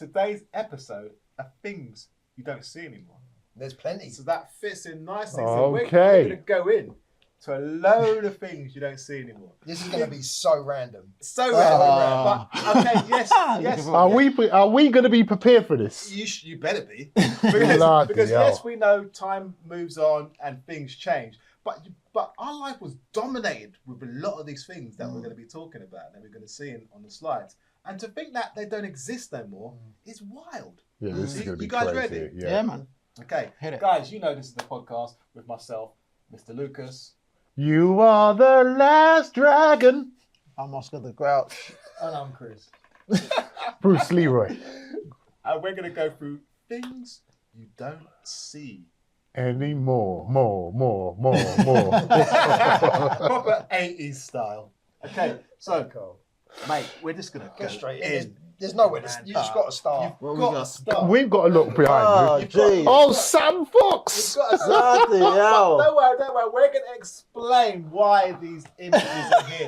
today's episode are things you don't see anymore. There's plenty. So that fits in nicely. Okay. So we're going to go in to a load of things you don't see anymore. This is going to be so random. So random. But okay, yes. Are we going to be prepared for this? You better be. Because hell. yes, we know time moves on and things change. But our life was dominated with a lot of these things that we're going to be talking about and that we're going to see on the slides. And to think that they don't exist no more is wild. Yeah, this is going to be you guys crazy. ready? Yeah, man. Okay, Hit it. guys, you know this is the podcast with myself, Mr. Lucas. You are the last dragon. I'm Oscar the Grouch. And I'm Chris. Bruce Leroy. And we're going to go through things you don't see. Any more. Proper 80s style. Okay, so, Cool. mate, we're just going to Go go straight in. in. There's nowhere to. You just got to start. You've got to start. We've got to look behind you. jeez. Oh, Sam Fox! You've got to start. Bloody hell. Don't worry. We're going to explain why these images are here.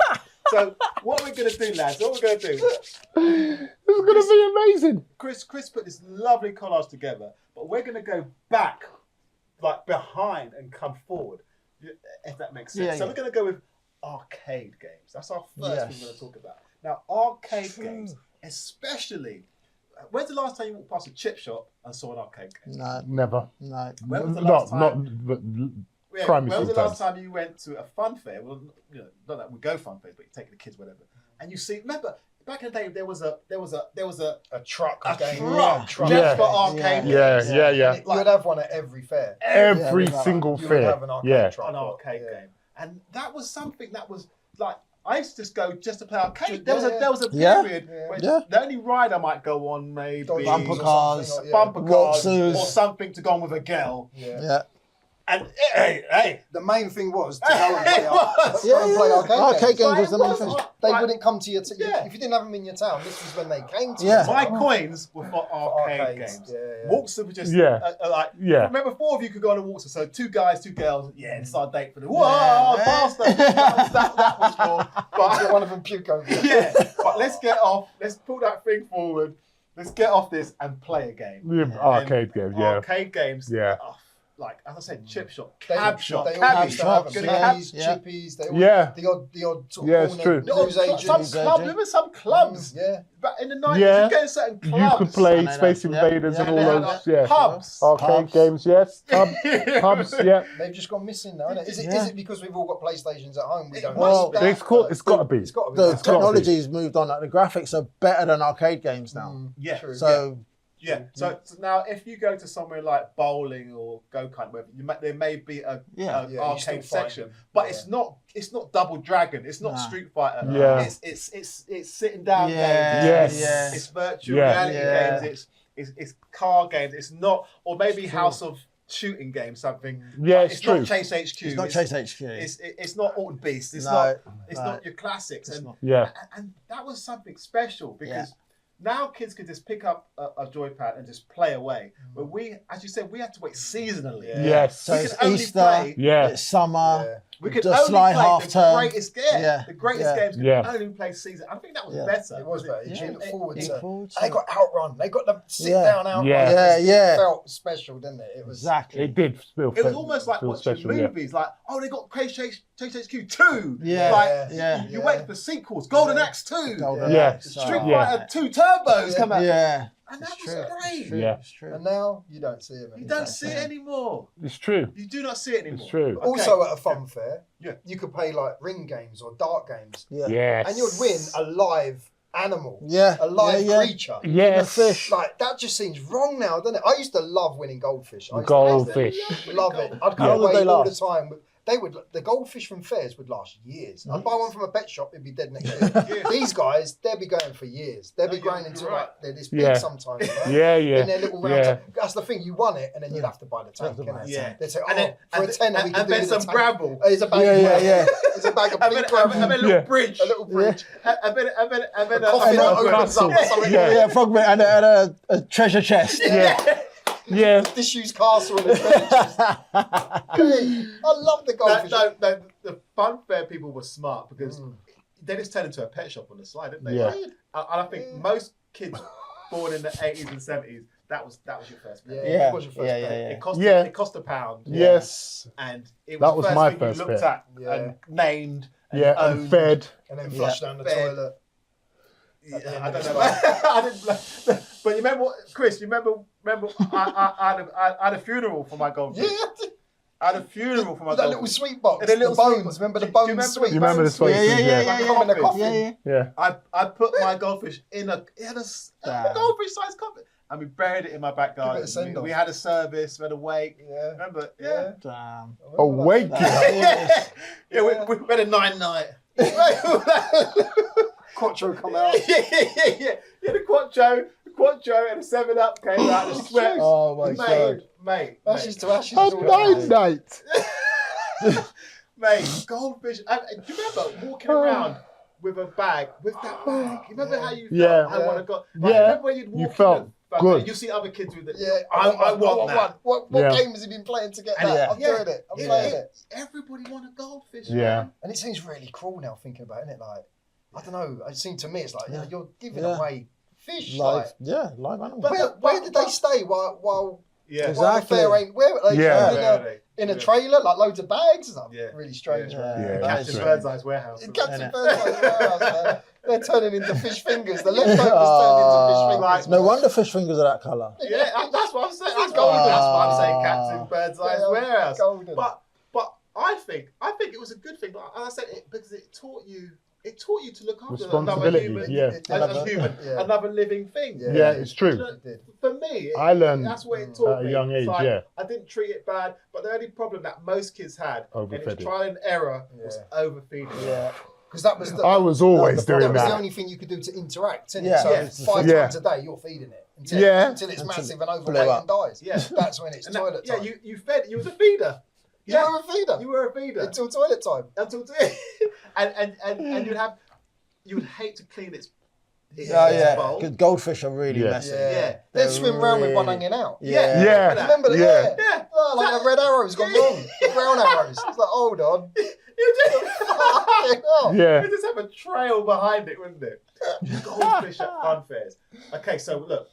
So, what we're going to do, lads, It's going to be amazing. Chris put this lovely collage together, but we're going to go back, like behind, and come forward, if that makes sense. Yeah, so yeah. we're going to go with arcade games. That's our first thing we're going to talk about. Now, arcade games, especially. When's the last time you walked past a chip shop and saw an arcade game? No, Never. no. When was the last time? Not primary when was the school last time you went to a fun fair? Well, not that we go fun fairs, but you take the kids, whatever. And you see, remember back in the day, there was a truck truck truck. just for arcade. Yeah. You would have one at every fair. Every Yeah, single You would fair. have an arcade truck. An arcade game, and that was something that was like I used to just go just to play arcade. There was a period when the only ride I might go on maybe Bumper cars, bumper cars, Waltzers. or something to go on with a girl. Yeah. And hey, The main thing was to go and play, Yeah. Arcade games was the main thing. They wouldn't come to your town. Yeah. If you didn't have them in your town, this was when they came to Yeah. your my town. coins were for arcade arcades. games. Yeah. Waltzers were just like remember 4 of you could go on a waltzer, so 2 guys, 2 girls. Yeah, it's our date for the whoa, faster. That was for. But One of them puke over. yeah, but let's get off. Let's pull that thing forward. Let's get off this and play a game. Arcade games, yeah. Arcade games. Yeah. Are, like as I said, chip shop, They cab shop, all cabbie used to have shop, them. yeah. Chippies, Yeah. chippies. They all, Yeah. The odd sort of Yeah, it's corner true. news agents. Some News clubs, agent. remember some clubs? Yeah. But in the 90s, Yeah. you go to certain You clubs. could play And they Space had- Invaders yeah. and And all they had, those, yeah. pubs. Arcade Pubs. games, yes. Pubs, yeah. They've just gone missing now, isn't it? Is Yeah. it because we've all got PlayStations at home? We don't Well, miss that? It's got to be. It's got to be. The It's gotta be. technology's moved on. Like the graphics are better than arcade games now. Yeah. True. So Yeah. So now, if you go to somewhere like bowling or go-kart, wherever, there may be a Yeah. you arcade still find section, them. but Yeah. it's not Double Dragon, it's not Nah. Street Fighter. Yeah. It's sitting down Yeah, games. Yes. It's virtual Yeah. reality Yeah. games. It's car games. It's not, or maybe House of Shooting games, something. Yeah, But it's it's true. not Chase HQ. it's not Chase HQ. It's not Alton Beast. It's No, not your classics. It's And not. Yeah. and that was something special because now kids can just pick up a joypad and just play away. But we, as you said, we had to wait seasonally. Yeah. Yes. So We it's can only Easter, play- Yeah. it's summer. We could The only slight play half the term. greatest games. Yeah. The greatest Yeah. games could Yeah. only play season. I think that was Yeah. better. It was better. Yeah. You look forward Look to. forward They to got Outrun. They got the sit Yeah. down Outrun. Yeah. Yeah. It felt special, didn't it? It was exactly. It did feel It was almost like feel watching special, yeah. movies. Like, oh, they got Chase HQ 2. Yeah. Like, Yeah. you wait for sequels. Golden Yeah. Axe 2. Golden Yeah. Axe, Street Yeah. Fighter 2 Turbos Yeah. come out. Yeah. And that It's was true. great. It's true. Yeah. It's true. And now you don't see them You anymore. don't see it anymore. It's true. You do not see it anymore. It's true. Okay. Also at a fun fair, Yeah. you could play like ring games or dart games, Yeah. Yes. and you'd win a live animal, Yeah. a live yeah, yeah. creature. Yes. The fish. Like that just seems wrong now, doesn't it? I used to love winning goldfish. I used Goldfish. to love it. I'd How go long would away they all the last? time. The goldfish from fairs would last years. I'd buy one from a pet shop, it'd be dead next year. These guys, they'd be going for years. They'd be No, growing you're into right. like they're this big Yeah. sometimes. You know? Yeah, yeah. In their little round. Yeah. That's the thing. You won it, and then you'd have to buy the tank. Have to buy innit? the tank. They'd say, "Oh, And then- for a tenner, we and can do then with the some tank." gravel. There's a bag. Yeah, of yeah, gravel. yeah. There's a bag of And big then gravel. a little Yeah. bridge. A little bridge. And then A coffin that opens up or something. Yeah. Yeah, frog and a treasure chest. Yeah. Yeah. Disused castle and adventures. Hey, I love the goldfish. The fun fair people were smart because they just turned into a pet shop on the slide, didn't they? Yeah. And I think most kids born in the 80s and 70s, that was your first pet. Yeah, it was your first pet. It cost Yeah. it cost £1. Yes. And it That was was the my first thing first you looked pet. at and named and Yeah, owned. and fed. And then flush down the Fed. toilet. Yeah, I don't know. I didn't. But you remember, Chris? You remember? I had a funeral for my goldfish. Yeah. I had a funeral for my That little goldfish. sweet box. And the little the sweet bones. box. Remember the Do you bones remember sweet? You remember the bones sweet? Yeah. Come in a coffin. Yeah. I put my goldfish in a goldfish-sized coffin, and we buried it in my back Give it a garden. send-off. We had a service, we had a wake. Yeah. Remember? Yeah. Damn. Awake. Yeah, we had a 9-night. Quattro come out. Yeah, the Quattro and a 7-Up came out and sweat. Oh my God. Mate. Ashes to ashes. A is all that. night. Mate, goldfish. Do you remember walking around with a bag, with that bag? You remember how you felt? Yeah. I want to go. Yeah. Remember when you'd walk You in felt the- good. You see other kids with it. Yeah, I want that. What Yeah. game has he been playing to get And that? I'm doing it. I'm playing it. Everybody want a goldfish. Yeah. Man. And it seems really cruel now thinking about it, isn't it? Like, I don't know. It seems to me it's like you're giving Yeah. away fish. Live animals. Where did they stay while Yeah. while the fair ain't? Where were they? Yeah. In a trailer, like loads of bags. It's like, Yeah. really strange. Yeah. man. Yeah, Captain that's right. Birdseye's warehouse. Captain Innit? Birdseye's warehouse, man. They're turning into fish fingers. The leftovers turned into fish fingers. No wonder fish fingers are that colour. Yeah, that's what I'm saying. That's golden. That's why I'm saying Captain Birdseye's Yeah, warehouse. golden. But I think it was a good thing. And I said it because it taught you to look after another Responsibility, human, yeah. another living thing. Yeah, it's true. For me, I learned that's what it taught at a me. young age, It's like, yeah. I didn't treat it bad, but the only problem that most kids had, and Overfed it's it. trial and error, was Yeah. overfeeding. Yeah. Because that was I was always that doing was the that. only thing you could do to interact. Isn't Yeah. it? So Yeah. 5 Yeah. times a day you're feeding it until Yeah. it's massive and blew overweight up. and dies. Yeah. That's when it's And toilet time. you fed. You was a feeder. You were a feeder You were a feeder until toilet time. until and you would hate to clean its bowl. Because goldfish are really Yeah. messy. Yeah. They'd They're swim round with one really- hanging out. Yeah. Yeah. Remember that? Yeah. Yeah. Oh, like the red arrows gone wrong. The brown arrows. It's like, hold on. You just, Fucking hell. Yeah. you just have a trail behind it, wouldn't it? Goldfish at fun fairs. Okay, so look,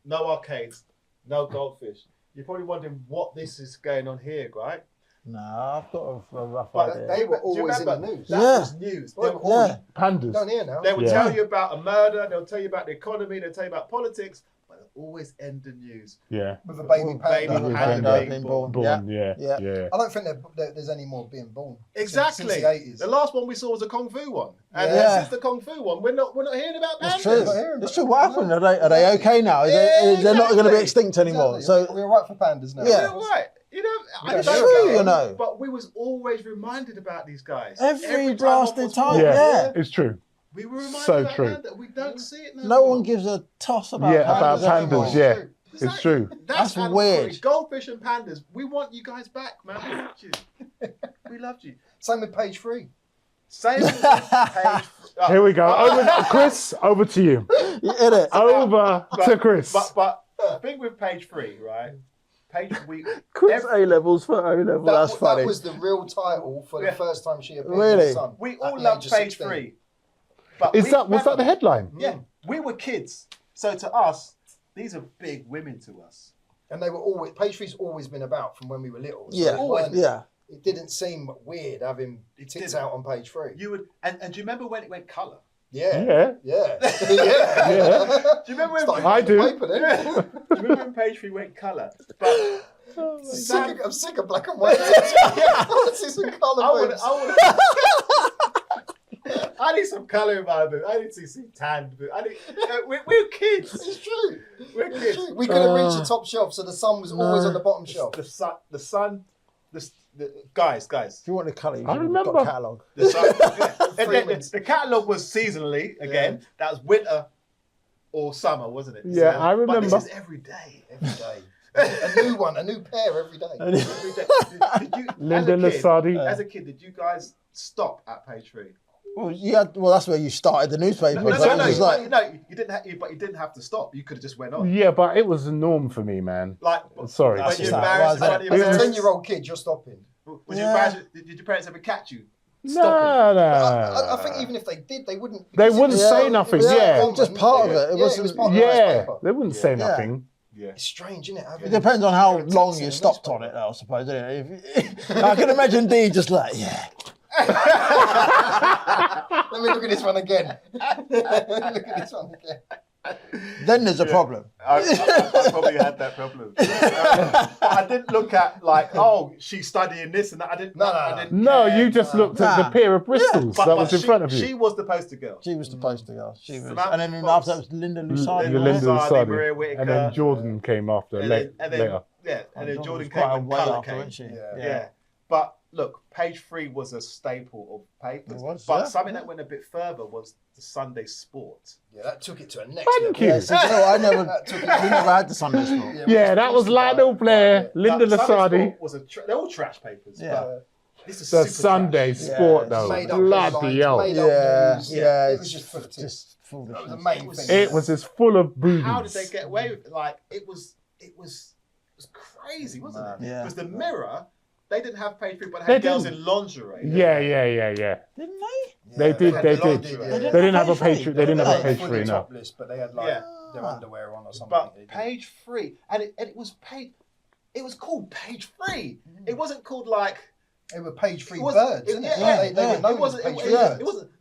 no arcades, no goldfish. You're probably wondering what this is going on here, right? No, I've got a rough But idea. They were do you always in the remember? news. That Yeah. was news. They, Well, were Yeah. Pandas. Down here now. they would Yeah. tell you about a murder, they'll tell you about the economy, they'll tell you about politics, but they'll always end the news. Yeah. With a baby With panda. baby With panda panda being born. Born. Yeah. Yeah. Yeah. I don't think there's any more being born. Exactly. Since the 80s. The last one we saw was a Kung Fu one. And Yeah. since the Kung Fu one, we're not hearing about pandas. It's true. Not hearing It's about true. it. What happened? Are they okay now? Yeah, They're not going to be exactly. extinct anymore. Exactly. So we're right for pandas now. Yeah. You're right. You know, I It's don't true, get it, you know. But we was always reminded about these guys. every time blasted one was time, born, yeah. It's true. We were reminded So about true. panda. We don't see it no No more. one gives a toss about Yeah, about anymore. pandas. Yeah. It's true. That's animal weird. free. Goldfish and pandas. We want you guys back, man. We loved you. We loved you. Same with page 3. Same with page. Here we go. Chris, over to you. You hit it. Over to Chris. But the thing with page 3, right? Chris A levels for O level. That's funny. That was the real title for the Yeah. first time she appeared in Really? The Sun. We at all the love age of page 16. 3. But Was that the headline? Yeah, we were kids. So to us, these are big women to us. And they were always, page 3's always been about from when we were little. So Yeah, it weren't- yeah. It didn't seem weird having tits didn't. out on page 3. You would, and do you remember when it went colour? Yeah. Yeah. Yeah. Yeah. Do you remember when? Started I with the do. Paper, then. Yeah. Do you remember when page 3 went colour? But I'm sick of black and white. I want to see some colour. I need some colour in my boot. I need to see tanned boot. We're kids. It's true. We're It's kids. true. We couldn't reach the top shelf, so the sun was always on the bottom shelf. The sun, guys. If you want the colour, you I should have remember. got a catalogue. The sun. Freeman's. The catalogue was seasonally again. Yeah. That was winter or summer, wasn't it? Yeah, So, I remember. But this is every day. Every day. A new one, a new pair every day. Every day. Did you, Linda Lasardi. as a kid, did you guys stop at page 3? Well, that's where you started the newspaper. No, but it was like, you didn't have to stop. You could have just went on. Yeah, but it was the norm for me, man. Like, Sorry. when That's you're just how it embarrassed was, in front of As your a parents. 10-year-old kid, you're stopping. Was Yeah. did your parents ever catch you? stopping. No. I think even if they did, they wouldn't. They because it wouldn't was say so- nothing, it was so yeah. common, Just part of it. It It wasn't- was part of the Yeah, newspaper. they wouldn't say Yeah. nothing. Yeah. It's strange, isn't it? It depends on how long you stopped on it, though, I suppose, doesn't it? I can imagine D just like, yeah. Let me look at this one again. Let me look at this one again. Then there's a problem. I probably had that problem. But I didn't look at like, oh, she's studying this and that. I didn't. No, I no, didn't No, care. you just looked at the Nah. pair of Bristols that was in front of She you. was the poster girl. She was the poster girl. She was, Samantha and then Fox. after that was Linda Linda Lusardi. Linda Lusardi. Lusardi, Maria Whittaker. And then Jordan came after And later. then, yeah, and then Jordan was quite a came and way colour after, came. wasn't she? Yeah. But look, page 3 was a staple of papers. It was, but yeah. something that went a bit further was the Sunday Sport. Yeah, that took it to a next Thank level. you. Yeah, so, you know, I never, That took it- we never had the Sunday sport. Yeah, that was Lionel Blair, Linda Now, Sunday Lusardi. Sport was they're all trash papers. Yeah. But this is The super Sunday trash. sport, Yeah, though. made up Bloody headlines, hell. made up Yeah, news. yeah, It was just full of tips. just full of That was the shit. main was- thing. It was just full of boobies. How did they get away with it? Like it was crazy, wasn't it? Yeah. Because the Mirror, they didn't have page 3, but they They had girls didn't. in lingerie. Yeah. Didn't they? They did, had they the did. lingerie, They yeah. didn't have a Page page three. They didn't have a They page were 3, fully no. topless, but they had like Yeah. their underwear on or something. But They did. page 3, and it was page. It was called page 3. It wasn't called like. They were page 3 It was- birds, it- isn't yeah, it? yeah, They were It known as wasn't. page It, 3 it, birds. it wasn't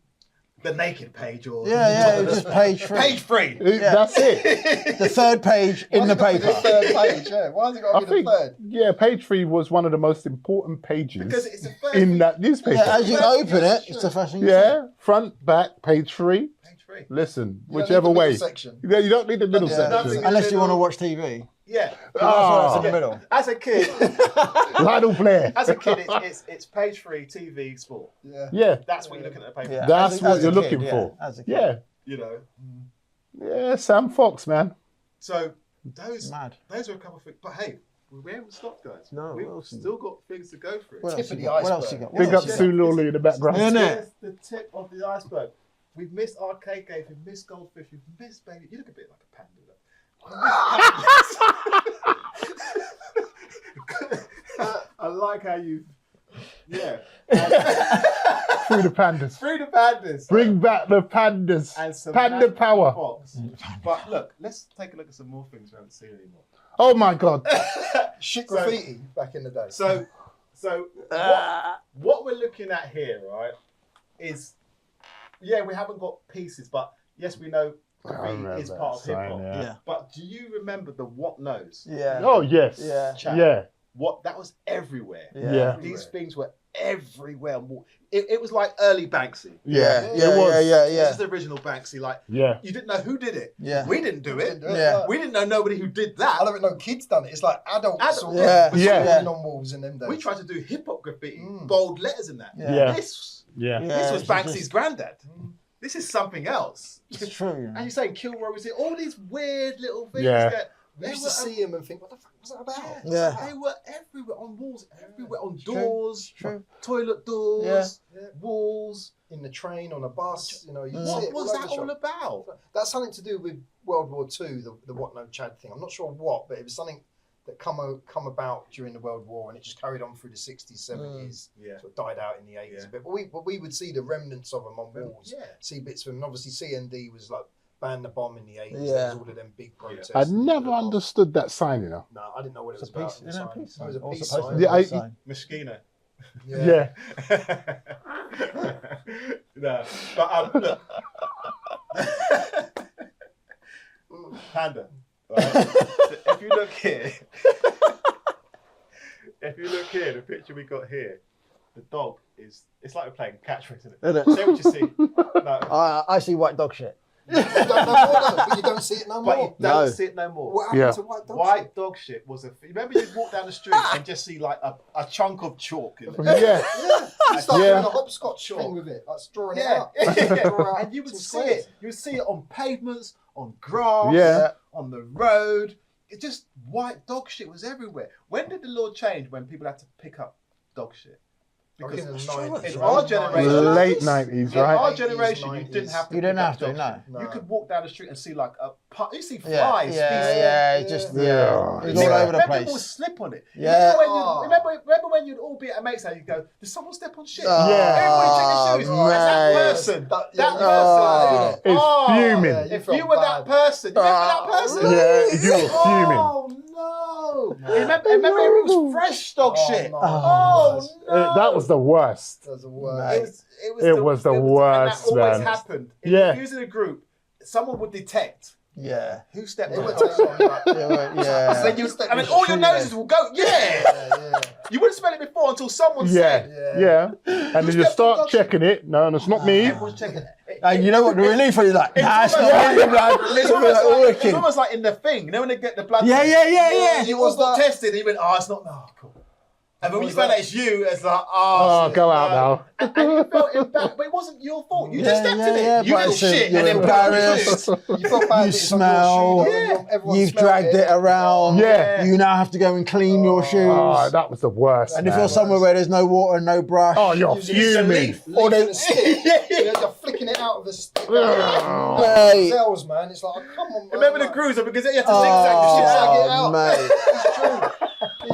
the naked page or. Yeah, it was just page 3. Page 3. That's it. The third page in the Why's it got to be paper. The third page, yeah. Why has it got I to be think, the third? yeah, page 3 was one of the most important pages Because it's the first in thing- that newspaper. Yeah, as you open it, it's the first thing you see. Yeah, front, back, page 3. Page 3. Listen, You don't need whichever the middle way. section. Yeah, you don't need the middle Yeah. section. Nothing. Unless you want to watch TV. Yeah. Ah. That's in the middle. As a kid, Lionel Blair. as a kid, it's page 3 TV sport. Yeah. Yeah, That's what you're looking at the paper. Yeah. that's As a- what as you're a looking kid, for. Yeah, as a kid. Yeah, You know. yeah, Sam Fox, man. So those Mad. those are a couple of things. But hey, we haven't stopped, guys. No, We've what else is still got things to go through. What Tip else of you the got? What else you iceberg. got? What Big else up you got? Sue Lawley in the background. Yeah, innit? That's the tip of the iceberg. We've missed arcade games. We've missed goldfish. We've missed baby. You look a bit like a panda. I like how you. Yeah. Through the pandas. Free the pandas. Bring back the pandas. And some Panda Matt power. Fox. But look, let's take a look at some more things we haven't seen anymore. Oh my God. Shit graffiti back in the day. So what we're looking at here, right, is we haven't got pieces, but yes, we know graffiti is part of hip hop. Yeah. Yeah. But do you remember the what knows? Yeah. Oh yes. Yeah. Chat? Yeah. What that was everywhere. Yeah. These things were everywhere. It was like early Banksy. Yeah. It Yeah. was. Yeah. Yeah. This Yeah. is the original Banksy. Like Yeah. you didn't know who did it. Yeah. We didn't do it. Yeah. We didn't know nobody who did that. I don't know kids done it. It's like adults Adult- Yeah. Yeah. scrawling on walls in them days. We tried to do hip hop graffiti, Mm. bold letters in that. Yeah. This Yeah. Yeah. this was it's Banksy's just- granddad. This is something else. It's true. You And know. you're saying Kilroy was it? All these weird little things Yeah. that We they used were, to see him and think, what the fuck was that about? Yeah. they were everywhere on walls, everywhere on true. doors, True. toilet doors, Yeah. walls. In the train, on a bus, you know, you see What it was all over that the all shop. about? That's something to do with World War II, the What No Chad thing. I'm not sure what, but it was something that come about during the World War, and it just carried on through the 60s, 70s. Yeah. Sort of died out in the 80s Yeah. a bit. But we would see the remnants of them on walls. Yeah. See bits of them. And obviously CND was like ban the bomb in the 80s. Yeah. There was all of them big protests. I never understood that sign, you know. No, I didn't know what it was It's a about. peace- the isn't it a sign. peace It was a sign? Or peace supposed to sign. be Yeah, a peace sign. Moschino. Yeah. No, but look. Panda. Right? So if you look here, the picture we got here, the dog it's like we're playing catch race, isn't it? Isn't it? Say what you see. No, I see white dog shit. You don't know more, though, but you don't see it no but more. you don't No. see it no more. What happened Yeah. to white dog? White dog shit was remember you'd walk down the street and just see like a chunk of chalk in it. Yeah. Yeah, you start Yeah. doing a hopscotch Sure. thing with it, like drawing Yeah, it out. Draw out and you would some see squares. it. You would see it on pavements, on grass, Yeah. on the road. It just white dog shit was everywhere. When did the law change? When people had to pick up dog shit? Because in the Sure. 90s, In our right? generation- Late 90s, in right? our generation, you 90s. didn't have to. You didn't pick up have to, dog no. shit. You could walk down the street and see like you see Yeah, flies. yeah, feasting. just Yeah. it was all over the Remember place. people would slip on it. Yeah. Remember when you'd all be at a mate's house, you'd go, did someone step on shit? Oh, Everybody check their shoes. mate. And that person, It's fuming. Yeah, if felt you were bad. that person, you remember that person? Yeah, you were fuming. Oh no! Remember it was fresh dog shit. no. Oh no! That was the worst. That was the It worst. was the worst, and that always man. happened. Yeah. If you was in a group, someone would detect Yeah. who stepped It on would it. take on that. Yeah. So and then all your noses will go, yeah! Yeah. You wouldn't smell it before until someone Yeah, said. yeah. And then you start checking it. No, it's not me. Everyone's checking it. And you know what the relief is like? Nah, it's almost not like- me, blood. It's Listen, almost, like, like, working. it's almost like in the thing, you know when they get the blood Yeah, test? yeah, yeah, yeah. You all got tested and you went, oh, it's not, no, cool. And then when you found out it's you, it's like, Oh, shit, go out now. And you felt embarrassed, but it wasn't your fault. You just stepped in it. You but little it's shit. you're And then embarrassed. You felt bad. You that it's on your smell. shoe, though, everyone You've smelled dragged it around. Yeah. You now have to go and clean your shoes. Oh, that was the worst. And if man. you're somewhere where there's no water and no brush. Oh, you're Using a fuming. leaf Or they- and a stick. You're flicking it out of the stick. Mate. Cells, man. It's like, oh, come on, man. remember the Like, cruiser because you had to zigzag the shit out. Zigzag it out. mate. It's true.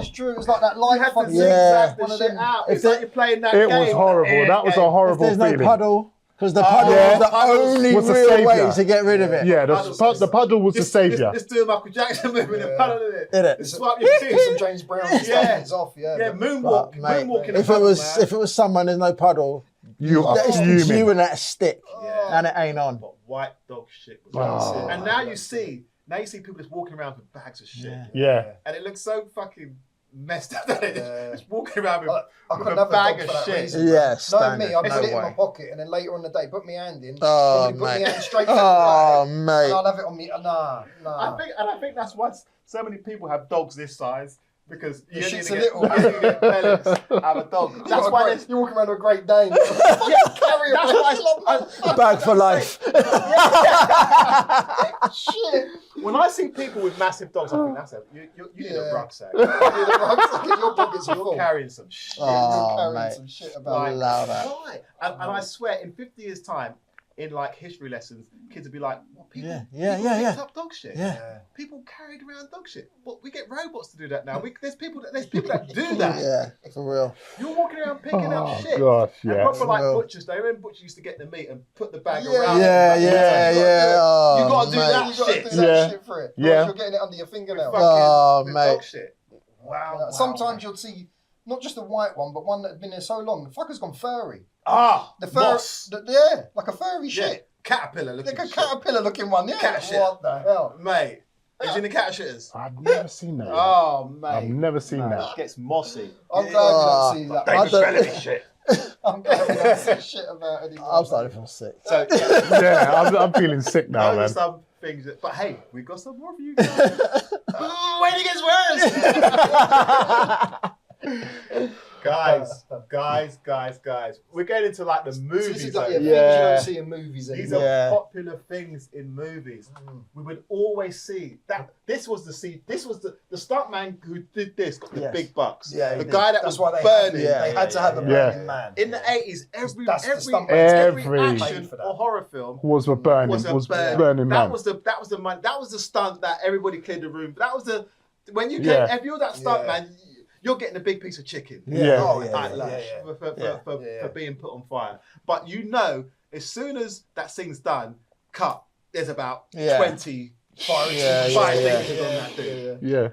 It's true. It's like that You light had to fucking Yeah. zigzag the one of shit them. out. If It's like they- you're playing that It game. was horrible. That was a If horrible there's no feeling. puddle, because the puddle yeah. is the Puddles only was the real way saviour. to get rid of it. Yeah, the puddle was the saviour. Just do a Michael Jackson movement and paddle in it. Did it? Just swipe your Some feet. James Brown Yeah. stuff is off, yeah. Yeah, but- moonwalk. But, mate, Moonwalk in if a it puddle, was man. someone there's no puddle, You are it's fuming. you and that stick, Yeah. and it ain't on. But white dog shit was Oh. and now you see people just walking around with bags of shit. Yeah. Yeah. And it looks so fucking messed up that Yeah. just walking around with, I with couldn't a have a bag dog of for that shit. reason. Yeah, No, standard. me, I'd No put it in my way. pocket and then later on the day put my hand in. Oh, probably put my mate. hand straight to Oh, the bag, mate. and I'll have it on me. Nah. I think that's why so many people have dogs this size because The you only shit's get, a little. you only get pellets out of a dog. You've That's got a why great- there's you're walking around with a Great Dane. carry That's why Bag for life. Shit. when I see people with massive dogs, I think that's you need a Yeah. rucksack. Your pockets are You're full. carrying some shit. You're Oh, carrying mate. some shit about. Like, Allow that. why? And I swear, in 50 years' time, in like history lessons, kids would be like, "What people? Yeah, people yeah. picked up dog shit. Yeah. People carried around dog shit. But we get robots to do that now. There's people that do that. Yeah, for real. You're walking around picking up Oh, shit. gosh, And yeah. proper like Well. butchers, they when butchers used to get the meat and put the bag Yeah, around. Yeah, it. yeah. Oh, You gotta do mate. that. You got to do Shit. that Yeah. shit for it. Yeah. Otherwise you're getting it under your fingernail. Fucking Oh, with mate. dog shit. Wow. Sometimes you'll see not just a white one, but one that had been there so long. The fucker's gone furry. The The moss. yeah, like a furry Yeah. shit. Caterpillar looking Like a shit. caterpillar looking one. Yeah. Cat shit. What the hell? Mate, is in the cat shitters? I've never seen that. Oh, mate. I've never seen Man, that. it gets mossy. I'm glad you don't see that. I don't- shit. I'm glad we don't see shit about anymore. I'm starting to feel sick. So, yeah, Yeah, I'm feeling sick now, those are man. some things that, but hey, we've got some more for you guys. When it gets worse. Guys, we're getting into like the So movies. this is though. like things you Yeah. don't see in movies These anymore. are Yeah. popular things in movies. We would always see that. This was the stuntman who did this got the Yes. big bucks. Yeah, the he guy did. that That's was why they burning. They had to have a Yeah. burning man. In the 80s, every That's the stuntman. every Every- action Paid for that. or horror film Was a burning, was a burning. burning That man. was the stunt that everybody cleared the room. That was the when you Yeah. came, if you're that stunt man, you're getting a big piece of chicken. Yeah. Oh, At yeah, lunch yeah, for Yeah. for being put on fire. But you know, as soon as that thing's done, cut. There's about Yeah. 20 fire Yeah, extinguishers on that dude. Yeah.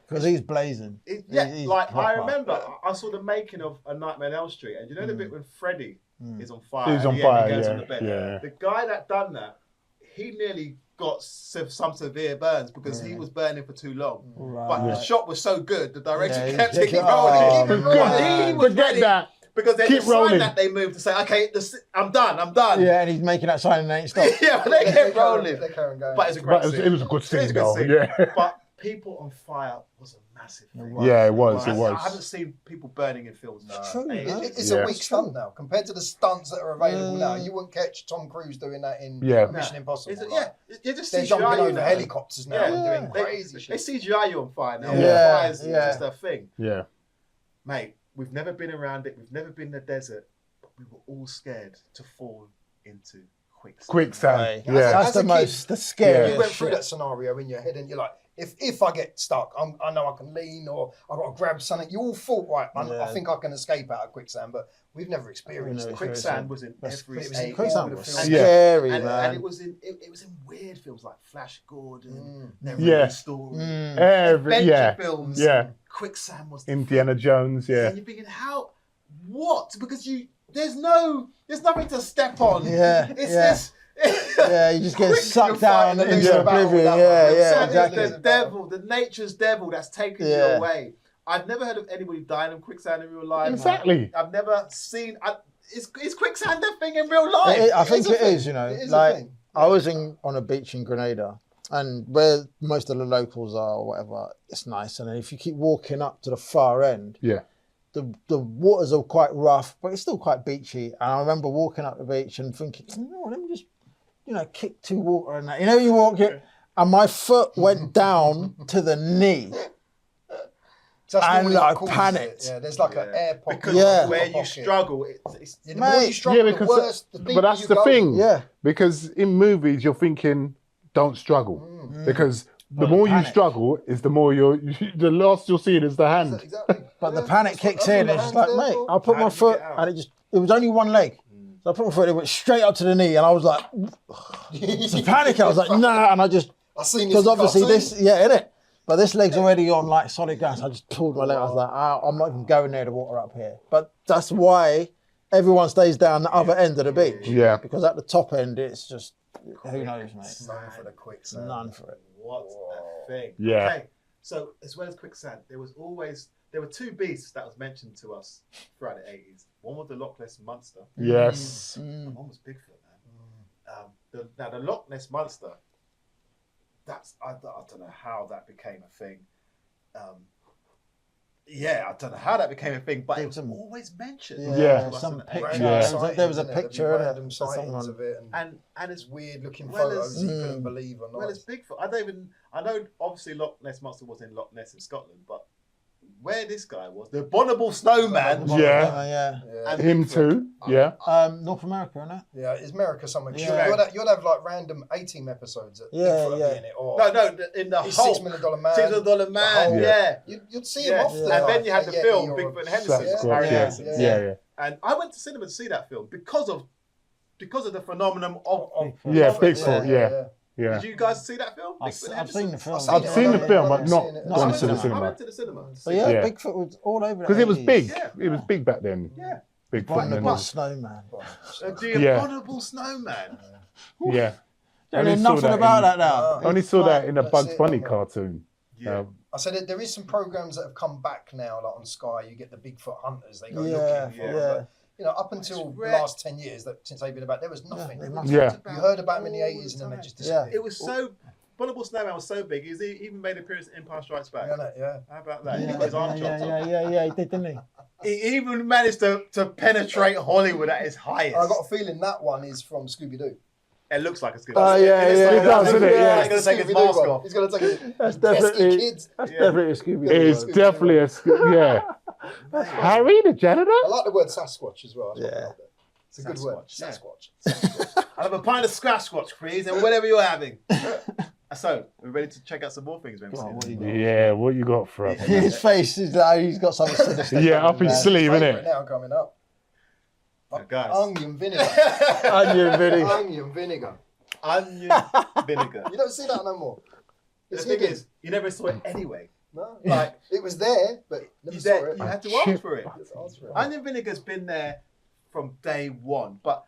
Because he's blazing. He's like proper. I remember, I saw the making of A Nightmare on Elm Street, and you know the bit when Freddy is on fire. He's at on the end, fire, he goes yeah, on the bed. yeah. The guy that done that, he nearly got some severe burns because he was burning for too long. Right. But the shot was so good, the director Yeah, he kept kept it it- rolling. oh, But man. he was Forget ready that. because there's Keep a sign rolling. that they moved to say, okay, I'm done. Yeah, and he's making that sign and ain't stopped. Yeah, but they kept rolling. They carry on going. But it's a great But scene. it was a good It was scene, though. scene. Yeah. But People on Fire was a massive thing. Yeah, it was. I It was. haven't seen people burning in films. True, ages. no? It's Yeah. a weak stunt now compared to the stunts that are available now. You wouldn't catch Tom Cruise doing that in Yeah. Mission Impossible. It's- like, you just they're CGI jumping you over now. helicopters now and doing They- crazy They shit. CGI you on fire now. Yeah. Fire's Yeah. just a thing. Yeah. Mate, We've never been around it. We've never been in the desert, but we were all scared to fall into quicksand. Quicksand. Yeah. Yeah. That's As a the kid, most, the scariest You went through shit. that scenario in your head, and you're like, if I get stuck, I know I can lean, or I've got to grab something. You all thought, right, I think I can escape out of quicksand, but we've never experienced it. Quicksand was in That's- every it was in age. Quicksand all was the films. scary, and man. it was in weird films like Flash Gordon, Yeah. Story, Every, adventure films. yeah. Quicksand was the Indiana Jones, yeah. And you're thinking, what? Because there's nothing to step on. Yeah, It's yeah. this. Yeah, you just get Quick, sucked you're down fighting the into loser battle oblivion. without Yeah, one. yeah, Quicksand exactly. is the devil, the nature's devil that's taken Yeah. you away. I've never heard of anybody dying in quicksand in real life. Exactly. I've never seen. Is quicksand a thing in real life? I think it a thing. is, you know. It is a Like, thing. I was on a beach in Grenada, and where most of the locals are or whatever, it's nice. And then if you keep walking up to the far end, Yeah. the waters are quite rough, but it's still quite beachy. And I remember walking up the beach and thinking, let me just, kick 2 water in that. You know, you walk it, and my foot went down to the knee. So that's And normally what I causes panicked. it. Yeah, there's like an air pocket. Because Yeah. where you pocket. struggle, it's The more you Mate, struggle, Yeah, the because worse. The but deeper that's you the go. thing. Yeah. Because in movies you're thinking, don't struggle. Because the Well, more you panic. struggle is the more the last you'll see it is the hand. Exactly. But the Yeah, panic that's what- kicks that's in. what It's just the like, hand's there mate, for. I put How my did you foot, get out? and it was only one leg. So I put my foot, it went straight up to the knee, and I was like, it's a panic. I was like, nah, and I just, I've seen this because in obviously cartoons. innit? But this leg's already on like solid ground, so I just pulled my leg. I was like, I'm not even going near the water up here. But that's why everyone stays down the other end of the beach. Yeah. Because at the top end, it's just, who knows, mate? None for the quicksand. None for it. What a thing. Yeah. Okay, so as well as quicksand, there were 2 beasts that was mentioned to us throughout the 80s. One was the Loch Ness Monster. Yes. And one was Bigfoot, man. Now the Loch Ness Monster, I don't know how that became a thing. I don't know how that became a thing, but it was always mentioned. Yeah. Some Random picture. Yeah. There was a Sightings, innit? There'd be picture random of sightings someone. of it, And it's weird looking well photos as- you couldn't believe or not. well, it's Bigfoot. I know obviously Loch Ness Monster was in Loch Ness in Scotland, but where this guy was, the Abominable Snowman. Yeah. yeah. And Him Bigfoot. too. Yeah. North America, isn't it? Yeah, it's America somewhere. Yeah. You'll have like random A-team episodes that Yeah, Bigfoot will yeah. be in it, or No, in the He's whole $6 Million Man. $6 Million Man, whole- yeah. You'd see him Yeah. often. And like, then you had the Yeti film or Bigfoot and a- Henderson. Yeah. Sasquatch, Yeah. yeah. And I went to cinema to see that film because of the phenomenon of Yeah, Bigfoot. Bigfoot, yeah. Yeah. Did you guys see that film? I've Bigfoot and I've seen the Henderson? film. I've seen the film, but not seen it. No, gone I've to the seen it. I cinema. went to the cinema. to But see yeah, it. Yeah. Bigfoot was all over the Because it was 80s. big. Yeah. It was big back then. Yeah. Bigfoot. But- And then What snowman? The Yeah. Abominable Snowman. yeah. Don't Only know saw nothing that about in- that now. I only saw that in a That's Bugs it, Bunny okay. cartoon. Yeah. I said there is some programs that have come back now, like on Sky. You get the Bigfoot hunters. They go Yeah, looking for yeah. them. But, up until the rare. last 10 years, since they've been about, there was nothing. they You must- Yeah. heard about them in the all 80s, and then they time. just Yeah. disappeared. It was so. Abominable Snowman was so big. He even made an appearance in Empire Strikes Back. Yeah. How about that? He Yeah, got his arm chopped off. yeah, he did, didn't he? He even managed to penetrate Hollywood at his highest. I got a feeling that one is from Scooby Doo. It looks like a Scooby. Oh, yeah, looks yeah, like it that. does, doesn't it? Yeah. He's gonna take his mask off. He's gonna take his That's pesky definitely, kids. that's Yeah. definitely a Scooby. It is definitely yeah. Harry the janitor? I like the word Sasquatch as well. That's what I Yeah. love it. It's a good word. Sasquatch, Sasquatch. I'll have a pint of Sasquatch, please, and whatever you're having. So, we're ready to check out some more things, Go on, what maybe. do you got? Yeah, what you got for us? His face is like he's got something sinister. Yeah, up his sleeve, Favourite innit? now coming up. Guys. Onion vinegar. Onion video. Onion vinegar. Onion vinegar. You don't see that no more. The It's thing hidden. is, you never saw it anyway. No, Like, it was there, but never you, saw there, it. you had to ask for it. Just ask for it. Onion vinegar's been there from day one, but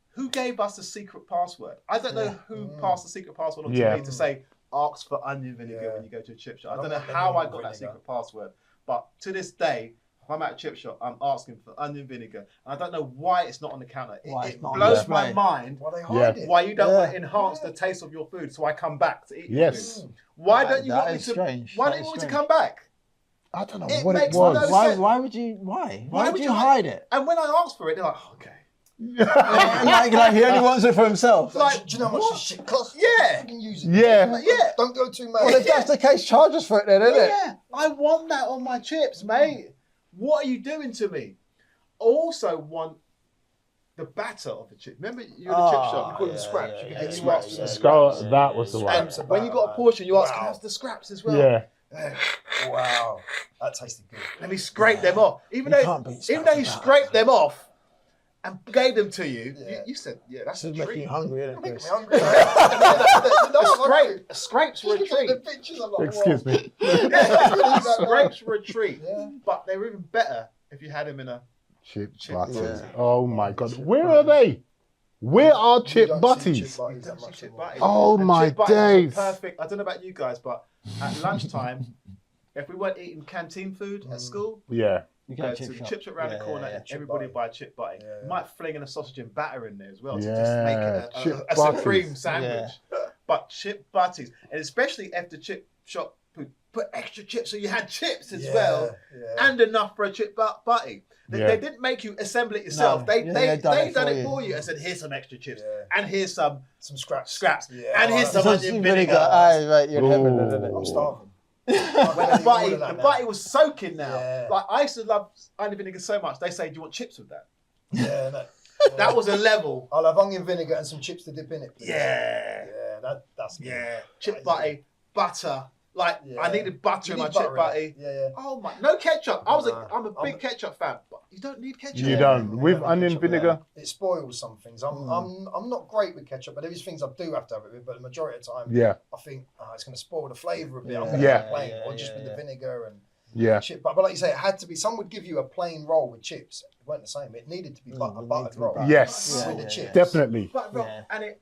who gave us the secret password? I don't know who passed the secret password on to Yeah. me to say, ask for onion vinegar Yeah. when you go to a chip shop. I I don't don't know like how I onion got that vinegar. secret password, but to this day, if I'm at a chip shop, I'm asking for onion vinegar. And I don't know why it's not on the counter. Why It it's not on blows display. my mind Why they Yeah. hide it? why you don't Yeah. want to enhance the taste of your food so I come back to eat your Yes. food. Why That- don't you that want me is to strange. Why That don't you is want me to strange. come back? I don't know It what it makes was. no Why? sense. Why would you? Why would you hide it? And when I ask for it, they're like, oh, okay. like he only wants it for himself. Like, do you know how much what? this shit costs? Yeah. Fucking use it. Yeah. Yeah. Don't go too mad. Well, if that's the case, charge us for it then, isn't it? Yeah, I want that on my chips, mate. What are you doing to me? Also want the batter of the chip. Remember, you're in the chip shop. You call them scraps. You can get scraps. That was the one. And when you got a portion, you ask, can I have the scraps as well? Yeah. Wow, that tasted good. Let me scrape them off. Even though you scraped them off and gave them to you, you said, yeah, that's a This is making treat. you hungry, isn't it, Making Chris? me hungry. Scrapes were a treat. The pictures are like, Excuse me. Scrapes were a treat. Yeah. But they were even better if you had them in a... Chip Chip butties. butties. Oh my God. Where are they? Where are chip butties? Oh my chip butties were days. perfect. I don't know about you guys, but at lunchtime, if we weren't eating canteen food at school, Yeah. You go get a to chip the shop. chip shop around the corner and chip everybody butty. buy a chip butty. Yeah. You might fling in a sausage and batter in there as well to Yeah, just make it chip a butties. supreme sandwich. But chip butties, and especially if the chip shop put extra chips, so you had chips as well, and enough for a chip butty. They didn't make you assemble it yourself. No. They done it you. for you and said, here's some extra chips, and here's some scraps. and here's some onion vinegar. Aye, right, you're in heaven, Ooh. isn't it? I'm starving. The butty was soaking now. Yeah. Like I used to love onion vinegar so much. They say, do you want chips with that? Yeah, no. That was a level. I'll have onion vinegar and some chips to dip in it, please. Yeah. That's good. Yeah. Chip butty, butter. Like I needed butter in my need chip butter butty. Yeah. Oh my! No ketchup. I'm a I'm big a- ketchup fan, but you don't need ketchup. You don't. With onion Ketchup, vinegar? It spoils some things. I'm not great with ketchup, but there is things I do have to have it with. But the majority of the time, Yeah. I think it's going to spoil the flavour a bit. I'm Yeah. going to Yeah. have plain or just with the vinegar and Yeah. chip. But like you say, it had to be. Some would give you a plain roll with chips. It weren't the same. It needed to be a buttered roll. Yes. With the chips. Definitely. But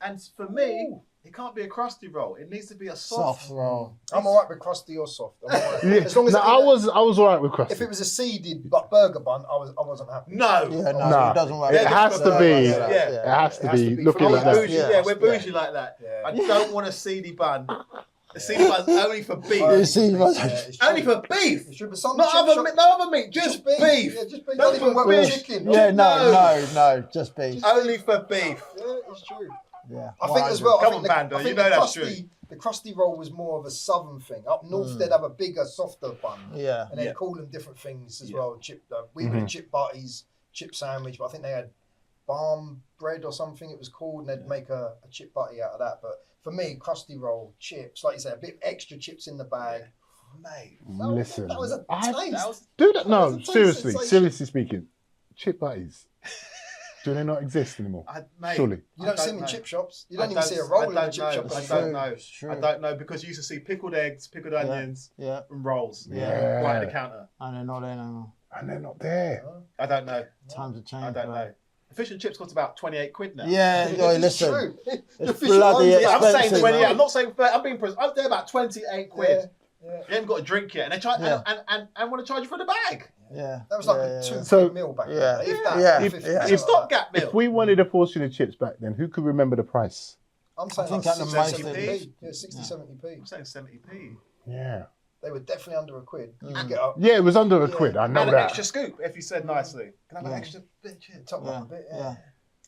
and for me, it can't be a crusty roll. It needs to be a soft roll. I'm alright with crusty or soft. I'm all right. Yeah. As long as No, I was alright with if crusty. it was a seeded burger bun, I wasn't happy. No. Yeah, no, Nah. it doesn't work. It has to be. Yeah. It has to be be looking for like me. that. Bougie, Yeah. we're bougie like that. Yeah. I don't want a seedy bun. A seedy bun's only for beef. You see, It's Only true. for beef. It's true, but some Not chip other shop- meat, no other meat, just beef. Yeah, just beef. Don't Don't even work put with fish. chicken. Yeah, No. no, just beef. Only for beef. Yeah, it's true. Yeah. I think as well. Come I think on, the, Bando, I think you know the that's crusty, true. The crusty roll was more of a southern thing. Up north, they'd have a bigger, softer bun, Yeah. and they'd call them different things as Yeah. well. Chip, we would have chip butties, chip sandwich, but I think they had balm bread or something it was called, and they'd make a chip butty out of that. But for me, crusty roll, chips, like you say, a bit extra chips in the bag. Mate. Listen. That was a I- taste. Do that? No, That was a taste seriously. sensation. Seriously speaking. Chip butties. Do they not exist anymore? Mate, Surely. You don't see them in chip shops. You don't even see a roll in a chip shop. I anymore. don't know. It's true. I don't know because you used to see pickled eggs, pickled onions, Yeah. and rolls Yeah. right at the counter. And they're not in anymore. And they're not there. I don't know. Times have changed. I don't know. The fish and chips cost about 28 quid now. Yeah, It's oi, listen. true. The It's fish bloody ones, Yeah, I'm saying expensive, 20. man. I'm not saying 30. I'm being precise. They're about 28 quid. Yeah. You haven't got a drink yet, and they try Yeah. and want to charge you for the bag. Yeah. That was like yeah, a 2 So- meal back Yeah. then. If that, Yeah. 50, If- something It's like stopgap meal. If we wanted a portion of chips back then, who could remember the price? that. I'm saying I think like at the 60, most 70p. Yeah, 60, 70p. I'm saying 70p. Yeah. They were definitely under a quid. You could get up, Yeah, it was under a Yeah. quid. I know And an that. extra scoop, if you said nicely. Can I have an Yeah. extra bit of chips? top Yeah. up a bit. Yeah. Yeah.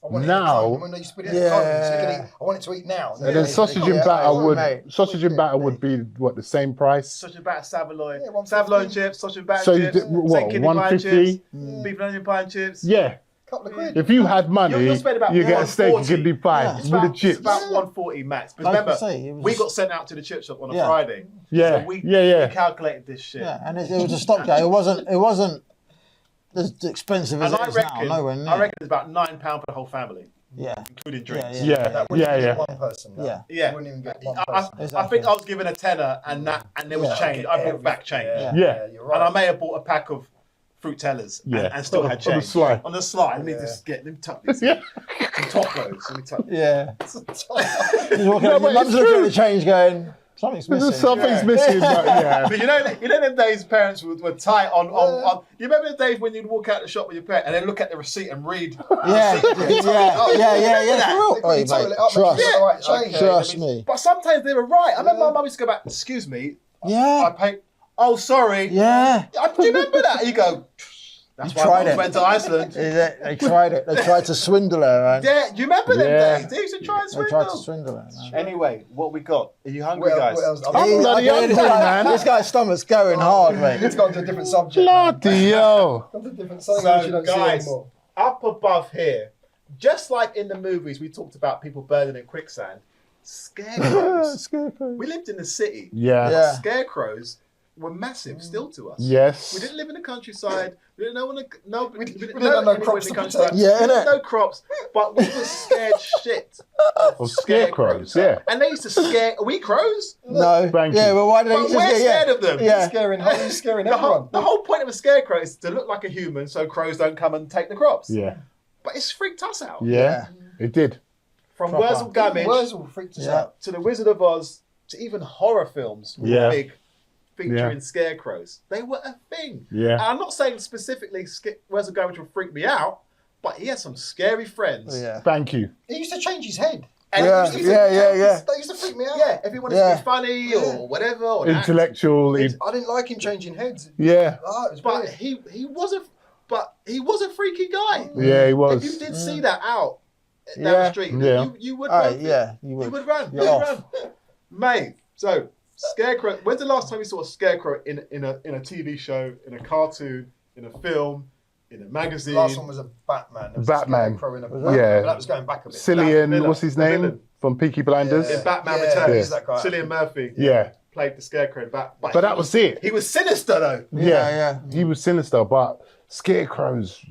I want Now- it in the when they used to put it in Yeah. the cone, so you can eat. I want it to eat now. And then sausage and Yeah, batter mate, would mate. sausage and batter would be what, the same price? Sausage and batter saveloy. Yeah, 150. Saveloy chips, sausage and batter So you chips. did say what, kidney pie 150? chips, beef and onion pie and chips. Yeah. Couple of quid. If you had money, You'll spend about you get a steak and 140. kidney pie Yeah. with the chips. It's about 140 max. But Like I remember, say, it was we just- got sent out to the chip shop on a Yeah. Friday. Yeah, So we yeah. calculated this shit. Yeah, and it was a stopgap. It wasn't as expensive as And it I is now. reckon, Nowhere near. I reckon it's about £9 for the whole family, Yeah, including drinks. Yeah. Yeah, That wouldn't yeah, even yeah. get one person. No. Yeah. Yeah. You wouldn't even get one I person. Exactly. think I was given a tenner and there was Yeah. change. I brought back change. Yeah. You're right. And I may have bought a pack of Fruitellas Yeah. and still had On the change. sly. On the sly. Let me Yeah. just let me tuck this. Yeah. Some top loads. Let me tuck. yeah. You're walking No, up, but your mum's it's looking at true. the change, going, something's missing. Something's Yeah. missing, but yeah. But you know them days parents were tight on. You remember the days when you'd walk out the shop with your parent and then look at the receipt and read. Yeah, yeah. For real. They Oi, total mate, it up, make sure trust, it's the right change. Okay. trust me. But sometimes they were right. I remember my mum used to go back. Excuse me, I Yeah, paid. Oh, sorry. yeah. Do you remember that? You go. That's You why tried I it. went to Iceland. They tried it. They tried to swindle her, man. Yeah, you remember them Yeah. days? They used to try and They swindle. tried to swindle her, man. Anyway, what we got? Are you hungry, What guys? else? I'm Hey, bloody okay, hungry, man. This guy's stomach's going hard, mate. It's gone to a different subject. man. Bloody hell. Gone to a different something which you So, don't see guys, anymore. up above here, just like in the movies, we talked about people burning in quicksand. Scarecrows. Scarecrow. We lived in the city. Yeah. Yeah. Scarecrows were massive still to us. Yes. We didn't live in the countryside. We didn't know when we didn't have know no anyone crops in the to countryside. protect. Yeah, We innit? had no crops, but we were scared shit Of scarecrows, yeah. And they used to scare. Are we crows? No. Thank yeah, you. well, why did But they we're just scared of them. Yeah. He's scaring The everyone. whole point of a scarecrow is to look like a human, so crows don't come and take the crops. Yeah. But it's freaked us out. Yeah. It did. From Proper. Wurzel Gummidge Wurzel freaked us Yeah. out. to the Wizard of Oz to even horror films were Yeah. big, featuring Yeah. scarecrows. They were a thing. Yeah. And I'm not saying specifically Wurzel Gummidge would freak me out, but he had some scary friends. Yeah. Thank you. He used to change his head. And Yeah, he used to yeah. That used to freak me out. Yeah, if he wanted Yeah. to be funny or whatever, or act. Intellectual. I didn't like him changing heads. Yeah. Oh, it was But weird. he was a freaky guy. Yeah, he If was. you did see that out down Yeah. the street, Yeah. you would All run. right, yeah, you You would. would run. You're You'd off. run. Mate, so scarecrow. When's the last time you saw a scarecrow in a TV show, in a cartoon, in a film, in a magazine? The last one was a Batman. There was Batman. A scarecrow in a Was Batman, that? but that was going back a bit. Cillian, villain. what's his The name? villain. From Peaky Blinders. In Batman Yeah, Returns, he's that guy. Cillian Murphy Yeah. played the scarecrow in Bat. But that was it. He was sinister though. Yeah. He was sinister, but scarecrows,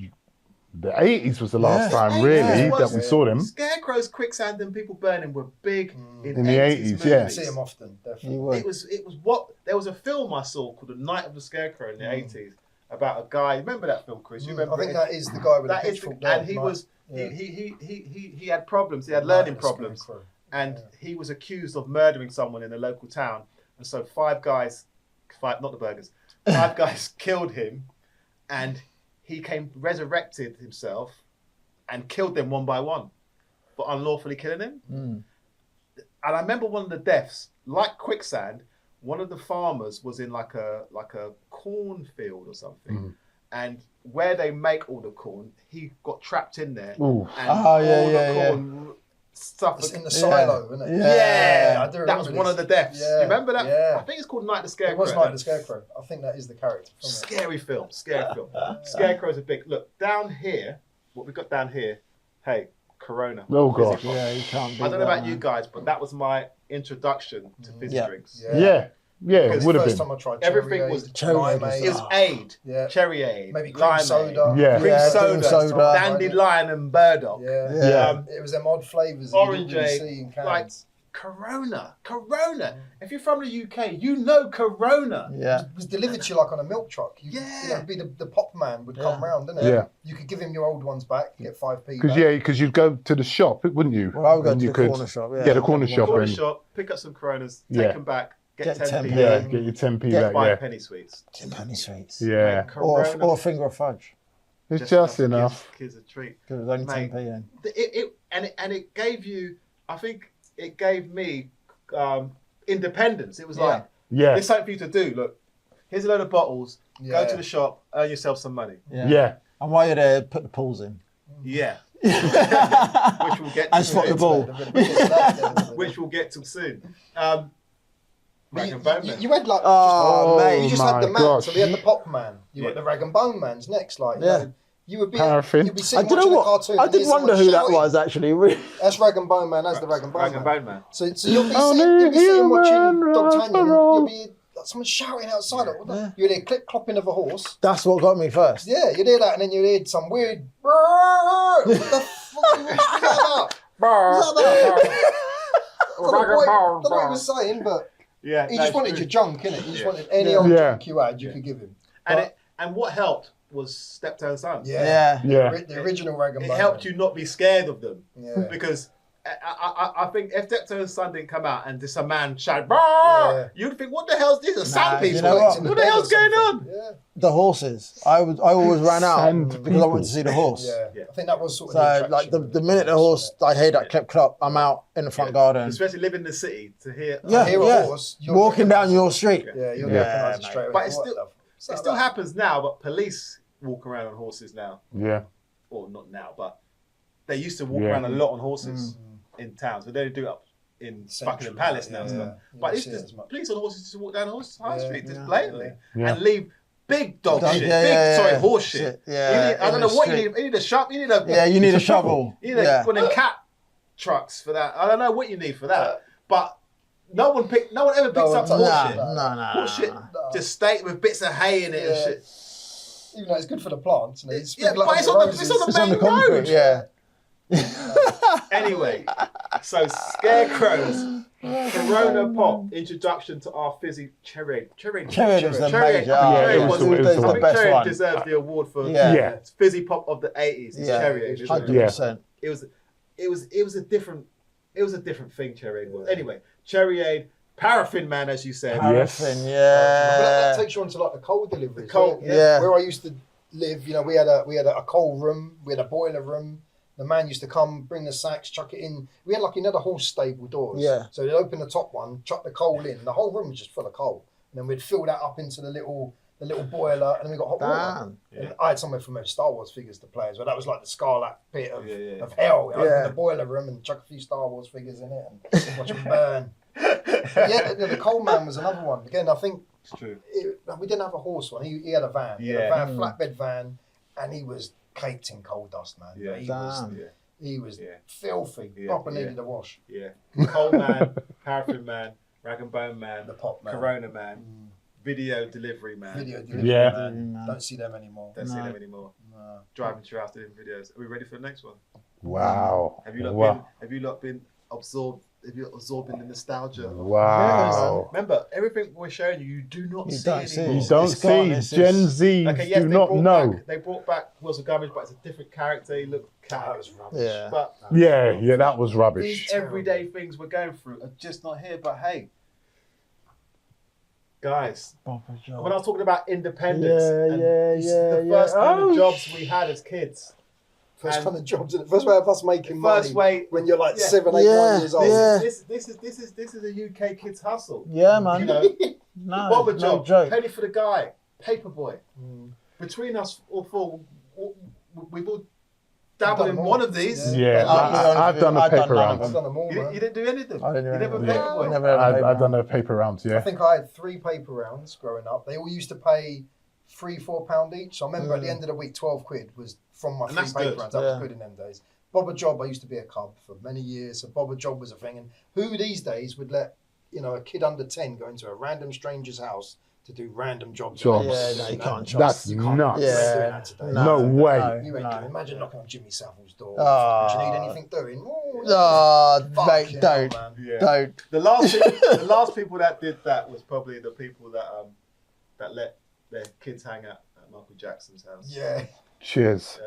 the 80s was the last time, really, 80s that we saw them. Scarecrows, quicksand, and people burning were big In the 80s, yeah. movies. See him often, definitely. You would. It was what there was a film I saw called The Night of the Scarecrow in the 80s about a guy. Remember that film, Chris? You remember? I think it? that is the guy with the That is pitchfork. and he there, was yeah. he had problems. He had learning Night, problems, Scarecrow. and he was accused of murdering someone in a local town. And so five guys, not the burgers, 5 guys killed him, and he resurrected himself, and killed them one by one, for unlawfully killing him. Mm. And I remember one of the deaths, like quicksand. One of the farmers was in like a cornfield or something, and where they make all the corn, he got trapped in there. Ooh. And Oh, yeah, all yeah, the yeah. corn stuff. It's in the silo, isn't it? Yeah, I do that was remember one of this. the deaths. Yeah, You remember that? yeah. I think it's called Night of the Scarecrow. It was Night the Scarecrow. I think that is the character from it. Scary film. Scarecrow's a big look down here. What we got down here? Hey, Corona. Oh, Fizzy gosh. pop. Yeah, you can't beat I don't know that, about you man. guys, but that was my introduction to fizzy Yeah. drinks. Yeah. Yeah, it Because would have First been. time I tried Everything cherry was aid, cherry aid. limeade. It was aid, Yeah. cherry aid, Maybe cream limeade, soda. Yeah. cream Yeah, soda, cream soda. dandelion and burdock. Yeah. Yeah. It was them odd flavours that you Orange didn't really aid, see in cans. like Corona. If you're from the UK, you know Corona. Yeah. It was delivered to you like on a milk truck. Yeah. It'd be the pop man would come Yeah. round, didn't it? Yeah. You could give him your old ones back, get 5p Because back. because you'd go to the shop, wouldn't you? Well, I would go And to you the corner shop. Yeah, Yeah, the corner shop. Corner and- shop, pick up some Coronas, take Yeah. them back, get Get 10p. 10p. Yeah, back, get your 10p Get back, buy yeah. a penny sweets. Penny sweets. Yeah. Mate, Or Corona, a finger of fudge. It's just to give enough. Kids a treat. Because it was only Mate. 10p then. It gave you, I think it gave me independence. It was Yeah. like, Yeah. there's something for you to do. Look, here's a load of bottles. Yeah. Go to the shop, earn yourself some money. Yeah. And while you're there, put the pools in. Yeah. Which we'll get to And spot the soon. ball. Which we'll get to soon. Rag and You, Bone you, Man. you had like Oh, mate. you just had the my man, gosh. so we had the pop man. You Yeah. had the rag and bone man's next, like Yeah. you would be Paraffin. you'd be I sitting don't know watching a what. cartoon. I and did hear wonder someone who that shouting. was actually. That's rag and bone man. That's the rag and bone Rag man. and Bone Man. So you'll be Only sitting, you'll be sitting watching human Dr. rights Tanya, and for all. you'll be someone shouting outside. Like, what the- Yeah. You'd hear clip clopping of a horse. That's what got me first. Yeah, you'd hear that, and then you'd hear some weird. What the fuck was that about? I don't know what he was saying, but Yeah. he no, just it's wanted true. your junk, innit? He just Yeah. wanted any Yeah. old Yeah. junk you had, you could give him. And what helped was Steptoe Son. Yeah. Yeah. Yeah. The original rag and It bone helped man. you not be scared of them. Yeah. Because I think if Steptoe Son didn't come out and just a man shout, "Bah!" Yeah. you'd think, what the hell's this? The sand you people. know what? What the hell's going on? Yeah. The horses. I always ran out Sand because I people. wanted to see the horse. Yeah. Yeah. I think that was sort of So the like attraction. the minute the horse, I hear that clip clop, I'm out in the front garden. Especially living in the city to hear. Yeah, hear a yeah. horse, you'll Walking down recognise your street. Yeah, you'll Yeah. recognise it mate. straight away. But it's What still- the- what's It that still about? happens now, but police walk around on horses now. Yeah. Or not now, but they used to walk Yeah. around a lot on horses in towns. But they don't do it up in Buckingham Palace now. Yeah. But You it's don't see it just as much. police on horses just walk down High Street just Yeah. blatantly Yeah. and leave big dog Dog- shit, yeah, big yeah. horse shit. Yeah, I don't in know the what you street. need. You need a shovel. You need a Yeah, you need a shovel. You need one of them cat trucks for that. I don't know what you need for that, but no one ever picks up one horse touches shit. it. No. Horse shit just stayed with bits of hay in it and Yeah. shit. Even though it's good for the plants. And it's Yeah, but it's on the It's on the main concrete, road. yeah. Anyway, so scarecrows, Corona Pop, introduction to our fizzy cherry. Cherry was the Cherry- major. Yeah, it Cherry was was- the- it was I the think best Cherry one. deserves the award for Yeah. fizzy pop of the 80s. It's Yeah, Cherry, isn't it? 100%. It was a different thing. Cherry was. Anyway, Cherry Aid, Paraffin Man, as you said. Paraffin, But yeah. that takes you on to like the coal deliveries. The coal, yeah. Where I used to live, we had a coal room, we had a boiler room. The man used to come, bring the sacks, chuck it in. We had like another horse stable doors. Yeah. So they'd open the top one, chuck the coal in. The whole room was just full of coal. And then we'd fill that up into the little boiler, and then we got hot water. Damn. And I had somewhere for most Star Wars figures to play as well. That was like the Scarlet pit of Yeah. hell. I Yeah. opened the boiler room and chuck a few Star Wars figures in it and watch them burn. But yeah, the coal man was another one. Again, I think It's true. we didn't have a horse one. He had a van. He had Yeah. a van, flatbed van, and he was caked in coal dust, man. Yeah. He was Yeah. filthy. Yeah, Proper yeah. needed a wash. Yeah. Coal Man, Paraffin Man, Rag and Bone Man, The pop man. Corona Man, Video Delivery Man. Video delivery, Yeah. man. Don't see them anymore. Don't see No. them anymore. No. Driving to your house doing videos. Are we ready for the next one? Wow. Have you not Wow. been absorbed? Have you absorbed in the nostalgia? Wow. Remember, everything we're showing you do not You see don't see it. anymore. You don't It's gone, see it's Gen just- Z Okay, yes, do not know. They brought back Wilson Garbage, but it's a different character. He looked That was rubbish. Yeah. But Yeah, that was rubbish. these everyday things we're going through are just not here. But hey, guys, when I was talking about independence, and the first kind of jobs we had as kids. First And kind of jobs. First way of us making First money way when you're like yeah. 7, 8, 9 years old. Yeah. This is a UK kid's hustle. Yeah, man. You know, No, Bobber no job, joke. penny for the guy, paperboy. Between us all four, we've all dabbled in them all. one of these. Yeah, I've done a I've done paper none round. I've done them all, You man. didn't do anything. I didn't do You never anything. paperboy. Never had a paper I've done round. a paper round, I yeah. think I had 3 paper rounds growing up. They all used to pay £3-4 each. So I remember at the end of the week, 12 quid was from my And 3 that's paper good. rounds. That Yeah. was good in them days. Bobber Job, I used to be a cub for many years. So Bobber Job was a thing. And who these days would let a kid under 10 go into a random stranger's house to do random jobs? Jobs. Yeah, no, you can't trust. That's You can't- nuts. you ain't doing Yeah. that today. No way. You ain't no. doing. Imagine knocking on Jimmy Savile's door. Ah. Do you need anything doing? Oh, Oh, fuck mate, you, don't. man. Yeah. Don't. The last people that did that was probably the people that let their kids hang out at Michael Jackson's house. Yeah. Cheers.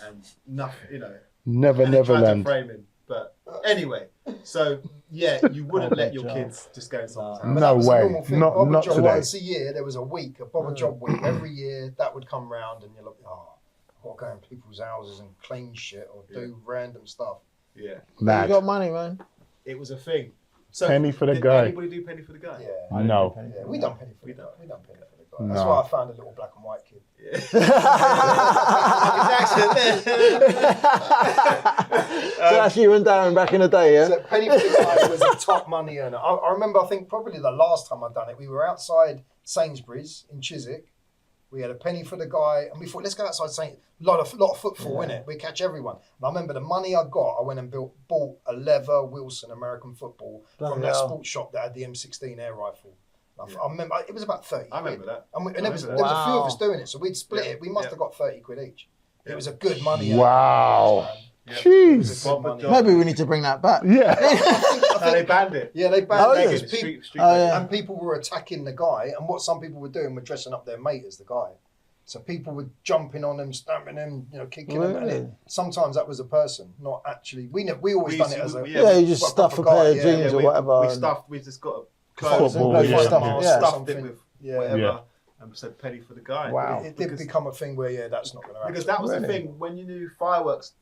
And nothing, Never, and they tried to Neverland. frame him. But anyway, so yeah, you wouldn't let your job. kids just go in someone's But house. No that was a way. normal thing. Not- Bobber not Job, today. Once a year, there was a week, a Bobber Job week. Every year, that would come round, and you're like, I've got to go in people's houses and clean shit or do random stuff. Yeah, You Mad. got money, man. it was a thing. So Penny for the did guy. Anybody do penny for the guy? Yeah. No. Yeah, we done penny for the guy. We done penny for the guy. That's No. why I found a little black and white kid. So that's you and Darren back in the day, yeah? So penny for the guy was a top money earner. I remember, I think probably the last time I'd done it, we were outside Sainsbury's in Chiswick. We had a penny for the guy, and we thought, let's go outside Saint. Lot of footfall in it. We catch everyone. And I remember the money I got, I went and bought a leather Wilson American football from that hell. sports shop that had the M16 air rifle. I remember it was about 30. I remember that. And there was a few of Wow. us doing it, so we'd split Yeah. it. We must Yeah. have got 30 quid each. It was a good money. Wow. Yeah. Jeez. Bob money. Job. Maybe we need to bring that back. Yeah. No, they banned it. Yeah, they Oh, banned yeah. it. Street, People, street Oh, yeah. and people were attacking the guy, and what some people were doing were dressing up their mate as the guy. So people were jumping on him, stamping him, kicking him. And Really? sometimes that was a person, not actually. We always We done used it to- as a. Yeah, you just Well, stuff a proper pair of guy, jeans yeah, or whatever. We and- stuffed. We just got a clothes Football, and yeah. stuffed, Yeah. stuffed it Something. with Yeah. whatever, Yeah. and we said penny for the guy. Wow. It did become a thing where that's not going to happen. Because that was the Really? thing when you knew fireworks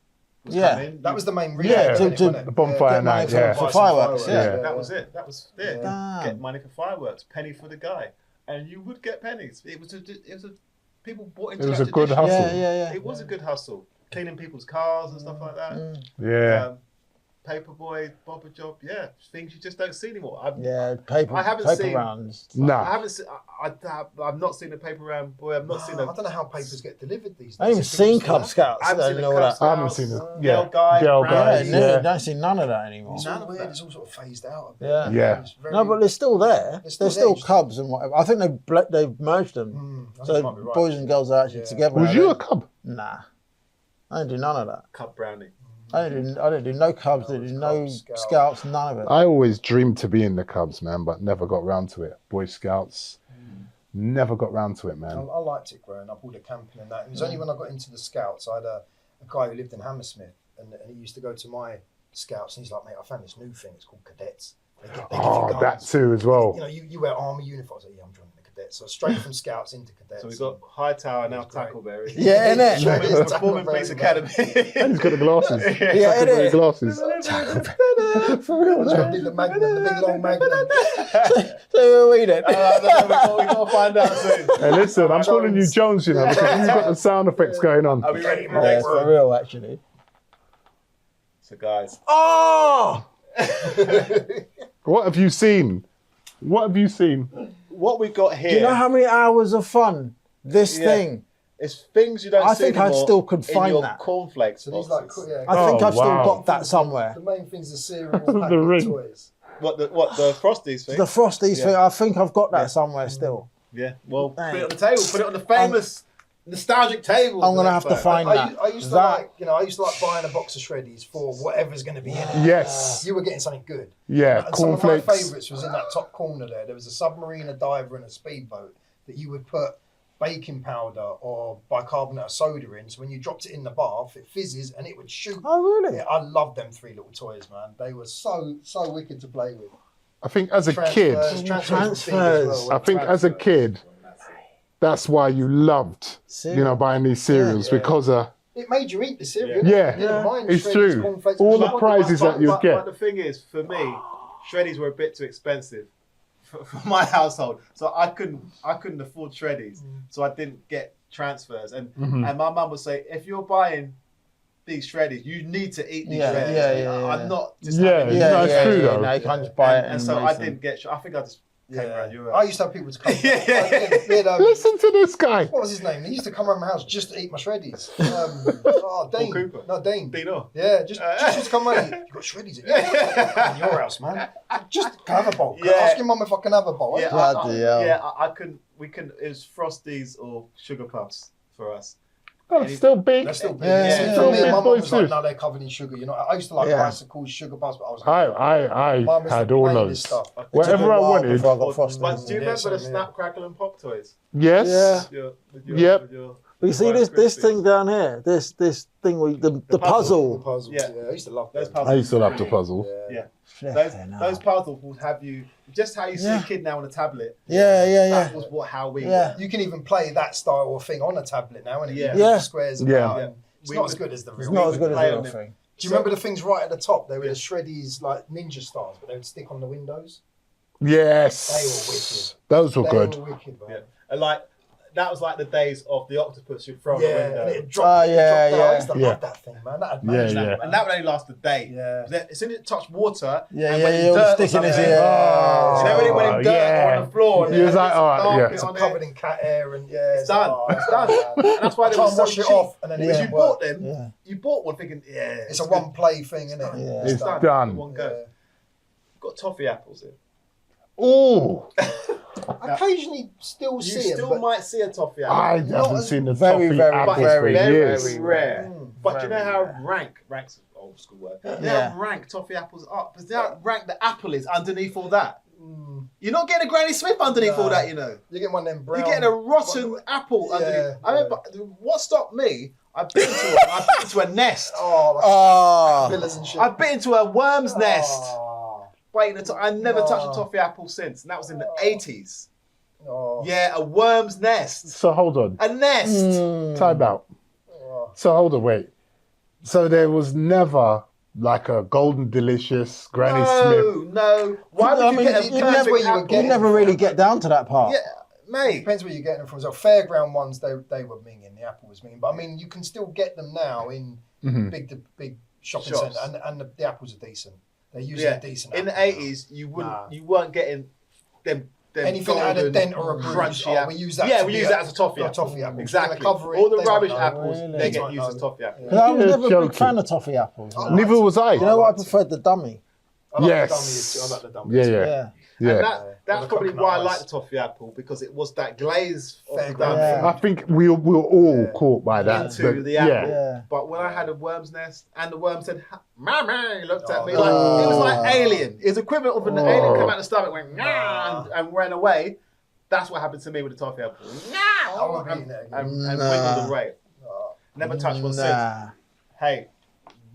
was Yeah. coming. That was the main reason. Yeah, wasn't to- it? the bonfire Get money night, for- yeah. for Buy some fireworks, yeah. That was it. That was it. Yeah. Get money for fireworks. Penny for the guy, and you would get pennies. It was people bought into It was that a good tradition. hustle. Yeah. It was a good hustle. Cleaning people's cars and stuff like that. Yeah. Paperboy, Bobber Job, things you just don't see anymore. Paper. I haven't paper seen- rounds. Nah. I haven't seen. I've not seen a paper round boy. I've not seen I a. don't know how papers get delivered these days. I haven't even seen Cub Scouts. I haven't seen and a all Cub that. Scouts. I haven't seen it. Girl Guides, Girl Brownies. Guides, yeah. Don't see none of that anymore. It's None all of weird. that. It's all sort of phased out a bit. Yeah. Yeah. It's very- No, but they're still there. They're They're still still there. Cubs and whatever. I think they've merged them. I think So you might be right. boys and girls are actually Yeah. together. Was now. you a cub? Nah. I didn't do none of that. Cub Brownie. I didn't do no Cubs. I didn't do no Cubs, Scouts. Scouts. None of it. I always dreamed to be in the Cubs, man, but never got round to it. Boy Scouts, never got round to it, I man. liked it growing up, all the camping and that. It was only when I got into the Scouts, I had a guy who lived in Hammersmith, and he used to go to my Scouts, and he's like, mate, I found this new thing. It's called cadets. They give you Oh, that guns. too as well. You know, you wear army uniforms. I was like, yeah, I'm joining the cadets. So straight from Scouts into cadets. So we've got Hightower now, It's great. Tackleberry. Yeah, innit? Yeah. Performing Police Academy. And he's got the glasses. Yeah, Tackleberry innit? glasses. For real, That's what I man. did, the Magnum, the big long Magnum. So we read it. we got to find out soon. Hey, listen, I'm calling you Jones, you know, because you've got the sound effects going on. Are we ready for the Yeah, next for one? real, actually. So, guys, Oh! What have you seen? What have you seen? what we got here Do you know how many hours of fun this Yeah. thing? is things you don't I see think I anymore still could in find your that. cornflakes So these like, boxes. yeah. I think Oh, I've still wow. got that somewhere. The main thing's the cereal The packet ring. toys. What the Frosties thing? The Frosties Yeah. thing, I think I've got that somewhere still. Yeah, well, put Hey. it on the table. Put it on the famous nostalgic table. I'm gonna have to find that. I used to That- like, I used to like buying a box of shreddies for whatever's going to be in it. Yes. You were getting something good. Yeah, And some of my cornflakes. favourites was in that top corner there. There was a submarine, a diver, and a speedboat that you would put baking powder or bicarbonate of soda in. So when you dropped it in the bath, it fizzes and it would shoot. Oh, really? Yeah, I loved them three little toys, man. They were so wicked to play with. I think as a kid, Transfers. I think as a kid, that's why you loved, buying these cereals Yeah. because It made you eat the cereal. Yeah. You didn't mind It's shredders, true. cornflakes, All and the shit. prizes that you'd get. But the thing is, for me, shreddies were a bit too expensive for my household, so I couldn't afford shreddies, so I didn't get transfers. And and my mum would say, if you're buying these shreddies, you need to eat these shreddies. yeah. I'm not just Yeah, having no, it's true though. No, you can't just buy it. and so I didn't get. I think I just came around your I used to have people to come. Yeah. We had, Listen to this guy. what was his name? He used to come around my house just to eat my shreddies. Dean. Cooper. No, Dean. Dino. Yeah, just to come around. You got shreddies in your house, man. Just can I have a bowl. Yeah. Ask your mum if I can have a bowl. Yeah, Bloody hell. I couldn't. We couldn't. It was Frosties or Sugar Puffs for us. Oh, it's still big. They're still big. Yeah, See, yeah, for me, yeah. my mum Boys was like, too. no, they're covered in sugar. You know, I used to like Yeah. icicles, sugar bars, but I was I Mum used had to all play with those. this stuff. Whatever I wanted. Before I got But Frosties. do you Yeah, remember same the here. Snap, Crackle and Pop toys? Yes. Yeah. Yep. But you see this thing down here, this thing with the The puzzle. puzzles. Yeah. Yeah. I used to love Those them. puzzles. I used to love the puzzle. Yeah. Flipping Those hell. puzzles would have you just how you see Yeah. a kid now on a tablet. Yeah. That was how we Yeah. were. You can even play that style of thing on a tablet now, and Yeah. Yeah. squares Yeah. about. Yeah. and It's We not would- as good as the real. It's not as good as play the on real them. thing. Do you remember the things right at the top? They were the shreddies like ninja stars, but they would stick on the windows. Yes. Those were They good. were wicked, man. Yeah. And like that was like the days of the octopus you throw on the Yeah, window. and it dropped. Oh, it yeah, dropped down. I yeah. used to Yeah. love that thing, man. That had Yeah, magic, yeah. man. And that would only last a day. Yeah. Then as soon as it touched water, Yeah, and yeah, went in yeah, dirt or sticking his something, ear. you know when it went in Oh, dirt yeah. on the floor, and You was then like, some all right, carpet yeah. It's on covered it. in cat hair and yeah, It's done. It's done. And that's why they Try were and so wash it cheap. off, and then Because it you didn't bought work. them, Yeah. you bought one thinking, yeah, It's a good. one-play thing, isn't it? Yeah. It's done. One go. Got toffee apples in. Oh, I occasionally still You see still them, but might see a toffee apple. I Not haven't as- seen the very, toffee very, apples but for it's very, years. very rare. Mm. But do you know Very how rank's old school word. You know Yeah. how rank toffee apples are. But you know how rank the apple is underneath all that. Mm. You're not getting a Granny Smith underneath all No. that, you know. You're getting one of them brown. You're getting a rotten apple Yeah, underneath. I yeah. remember what stopped me. I bit into a nest. Oh, like Oh, villas and shit. I bit into a worm's nest. Oh, Waiting I never touched a No. toffee apple since, and that was in the 80s. oh, Yeah, a worm's nest. So hold on, A nest. time out. oh. So hold on, wait. So there was never like a Golden Delicious Granny Smith. No. Why would I you mean, get a you perfect never- you would apple? get you never really get down to that part. Yeah, mate. Depends where you're getting them from. So fairground ones, they were minging. The apple was minging, but I mean, you can still get them now in big shopping Shops. centre, and the apples are decent. They're usually decent. In the apple now. 80s, you weren't getting them. Anything that had a dent or a bruise, crunchy we use that. Yeah, we use that as a toffee apple. Apple. Exactly. Cover it, All the they rubbish won't know. apples, Really? they They get won't used as know. toffee apples. But I was Yeah, never a big joking. fan of toffee apples. Oh, Neither was I. You know what? I preferred the dummy. I like Yes. the dummies. I like the dummies. Yeah. And Yeah. that's Or the probably coconut why I ice. like the toffee apple, because it was that glaze of the Fairground. dummy Yeah. I think we were all caught by that. into but the apple. Yeah. But when I had a worm's nest and the worm said, "Mama," he looked at me Oh. like it was like alien. It was equivalent of an Oh. alien come out the stomach, went "Nah," and ran away. That's what happened to me with the toffee apple. I won't be eating it again. And wiggled away. Oh. Never touched one since. Nah. Hey,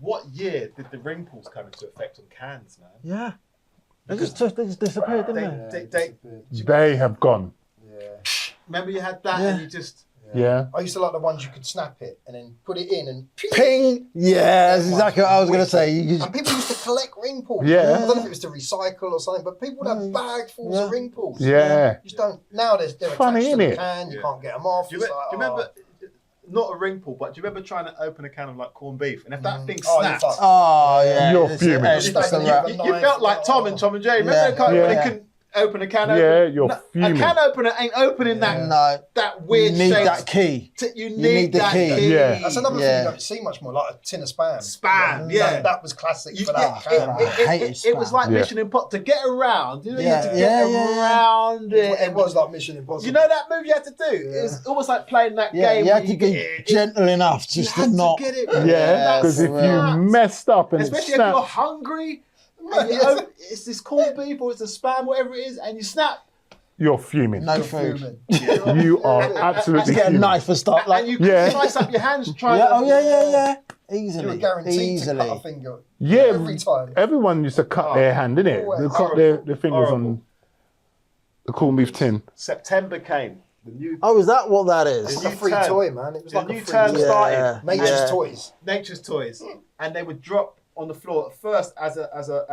what year did the ring pulls come into effect on cans, man? Yeah. They just disappeared, didn't they? They have gone. Yeah. Remember you had that Yeah. and you just Yeah. I used to like the ones you could snap it and then put it in and Ping! Yeah, that's exactly what I was going to say. And people used to collect ring pulls. Yeah. I don't know if it was to recycle or something, but people would have bags of ring pulls. Yeah. You just don't. Now they're Funny, attached to the innit? can. You Yeah. can't get them off. do you, It's do like, you remember not a ring pull, but do you remember trying to open a can of like corned beef and if that thing Oh, you snapped, fucked. Oh, yeah. You're it's- fuming. it's just a You- wrap. you felt like Tom and Tom and Jerry. Remember Yeah. the kind Yeah. when they couldn't open a can opener? Yeah, you're A fuming. can opener ain't opening No, that weird you need shape. that key. You need, need the that key. key. Yeah. That's another thing Yeah. you don't see much more, like a tin of spam. Spam, yeah. That was classic You- for that. it, can. I hate it was spam. like Yeah. Mission Impossible to get around. You know, you had to Yeah, get yeah, yeah. around it. It was like Mission Impossible. You know that move you had to do? Yeah. It was almost like playing that Yeah, game you where had to be get- gentle enough you just had to to not. get it. Yeah. Because if for you real. messed up and Especially if you're snapped, hungry, and you open- it's this corned beef or it's a spam, whatever it is, and you snap. you're fuming. No food. Fuming. You are Let's absolutely get a fuming. knife and start like. And you Yeah. slice up your hands trying Yeah, to. oh yeah. You were Easily. guaranteed to cut a Easily. finger Yeah. every time. Everyone used to cut their hand, didn't it? Always. They cut their fingers Horrible. on the corned beef tin. September came. The new Oh, is that what that It's is? like a free term. toy, man. It was The like new a free term toy. started. Nature's Yeah. toys. Nature's Toys, and they would drop on the floor at first as a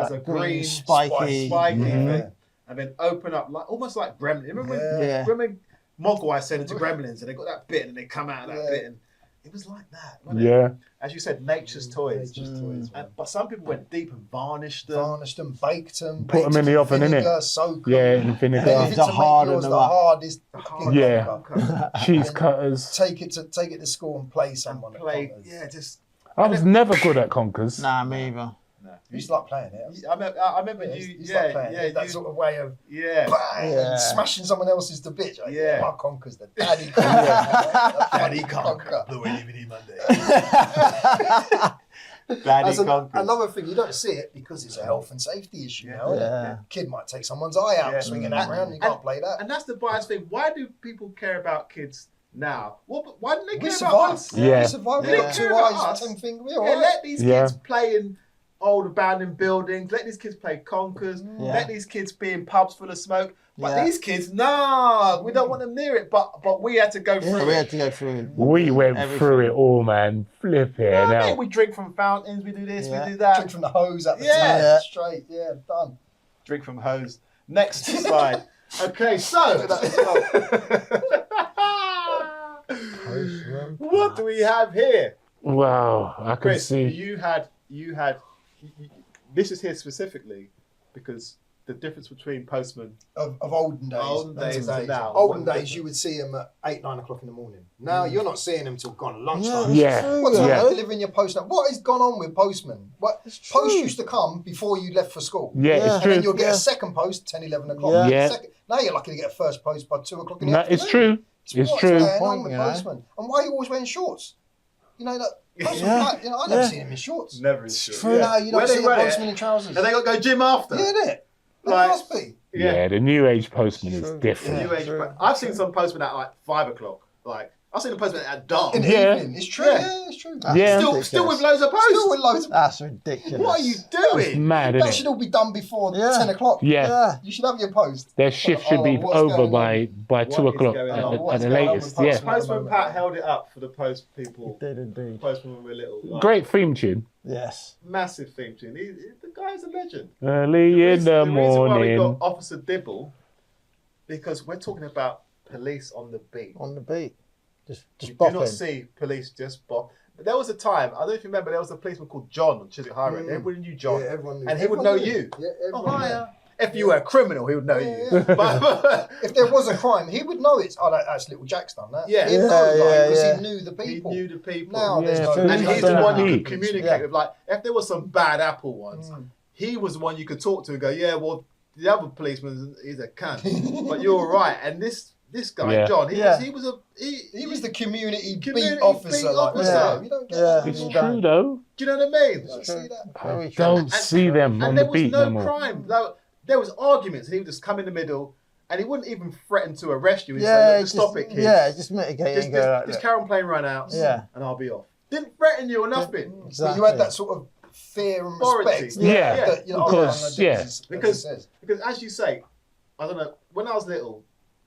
Like green spiky. spiky Mhm. thing, and then open up like almost like Gremlins. Remember when Yeah. remember Mogwai said into Gremlins, and they got that bit, and they come out of that Yeah. bit, and it was like that. Wasn't it? Yeah. As you said, Nature's Toys. Nature's toys. man. But some people went deep and varnished them. Varnished them, baked them, Put 'em in the oven, innit? vinegar, soak 'em. Yeah, and And then vinegar. if it's To to make harden yours them the up. hardest, Yeah. Cheese And cutters. take it to school and play someone. at Play, Conker's. yeah, just. I was never good at conkers. Nah, me either. No. You used to like playing it. I remember Yeah, you. you used to Yeah, like playing it. That you, sort of way of yeah. bang, Yeah. and smashing someone else's to bitch. Like, Yeah. my Conker's the daddy Conker. Daddy Conker. the Reliving Monday. Daddy That's Conker. another thing, you don't see it because it's a health and safety issue now. isn't it? Yeah. Kid might take someone's eye out Yeah. swinging that around. You can't play that. And that's the bias thing. Why do people care about kids now? Well, why don't they We care about survived. us? Yeah. We survived. They We don't got care 2 about eyes, us. 10 fingers. We're Yeah, all right. let these Yeah. kids play in old abandoned buildings. Let these kids play conkers. Yeah. Let these kids be in pubs full of smoke. But Yeah. these kids, nah, we don't want them near it. But we had to go through Yeah, we it. had to go through. We went Everything. through it all, man. Flip it Yeah, mate, out. we drink from fountains. We do this. Yeah. We do that. Drink from the hose at the Yeah. tap, straight. Yeah, done. Drink from hose. Next slide. Okay, so what do we have here? Wow, I can Chris, see. you had. This is here specifically because the difference between postmen. Of olden days. Olden days to now. Olden What- days, you would see them at 8, 9 o'clock in the morning. Now you're not seeing them till gone lunchtime. Yeah. true, What time Yeah. are you delivering your post now? What has gone on with postmen? What It's post true. used to come before you left for school. Yeah, Yeah. it's And then true. you'll get Yeah. a second post 10, 11 o'clock. Yeah. Yeah. Now you're lucky to get a first post by 2 o'clock in the No, afternoon. it's true. It's What's true. going on Point, with you know. postmen? And why are you always wearing shorts? You know, that postmen, Yeah. like, I've never Yeah. seen him in shorts. Never is true. true. No, you Where don't they see a run it? postman in trousers. And they got to go gym after. Yeah, innit? They Like- must be. Yeah, the new age postman is True. different. New age. True. I've seen some postmen at like 5 o'clock. Like I've seen a postman at dark. In the Yeah. evening. It's true. Yeah. Yeah, it's true. That's Yeah. Still ridiculous. with loads of posts. Still with loads of That's ridiculous. What are you It's doing? mad, That isn't should it? all be done before Yeah. 10 o'clock. Yeah. Yeah. You should have your post. Their shift should be what's over going by What 2 is o'clock going at, on? the- What's at the going on latest. with Yeah. postmen? Postman Pat held it up for the post people. Did indeed. Postmen when we were little. Like, Great theme tune. Yes. massive theme tune. The guy's a legend. Early in the reason why we got morning. Officer Dibble, because we're talking about police on the beat. On the beat. Just You do bopping. not see police just bop. But there was a time, I don't know if you remember, there was a policeman called John on Chiswick High Road. Everybody knew John. Yeah, everyone knew. And he would know you. Yeah, Oh, everyone knew. hiya. If you were a criminal, he would know you. Yeah. But, If there was a crime, he would know it's. Oh, that's little Jack's done that. Yeah. He'd Yeah, know, because yeah. he knew the he people. knew the people. Now there's Yeah, no. so And he's he's the done one you that. could communicate Yeah. with. Like, if there was some bad Apple ones, he was the one you could talk to and go, yeah, well, the other policeman is a cunt, but you're all right. And this guy, Yeah. John, He was the community Community beat officer. beat Like, officer. yeah. You don't get Yeah. that. It's anymore. true though. Do you know what I mean? You don't see that. I true. don't see them on And the there was beat no no more. crime. There was arguments, and he would just come in the middle, and he wouldn't even threaten to arrest you. He'd Yeah, say, "Look, just stop it, kids. Yeah, just mitigate Just, and go like just that. carry on playing run outs, Yeah. and I'll be off." Didn't threaten you or nothing. But you had that sort of fear and Authority. respect. Yeah. That, you know, Because, I'm gonna do yeah. this, as Because- he says. Because as you say, I don't know, when I was little,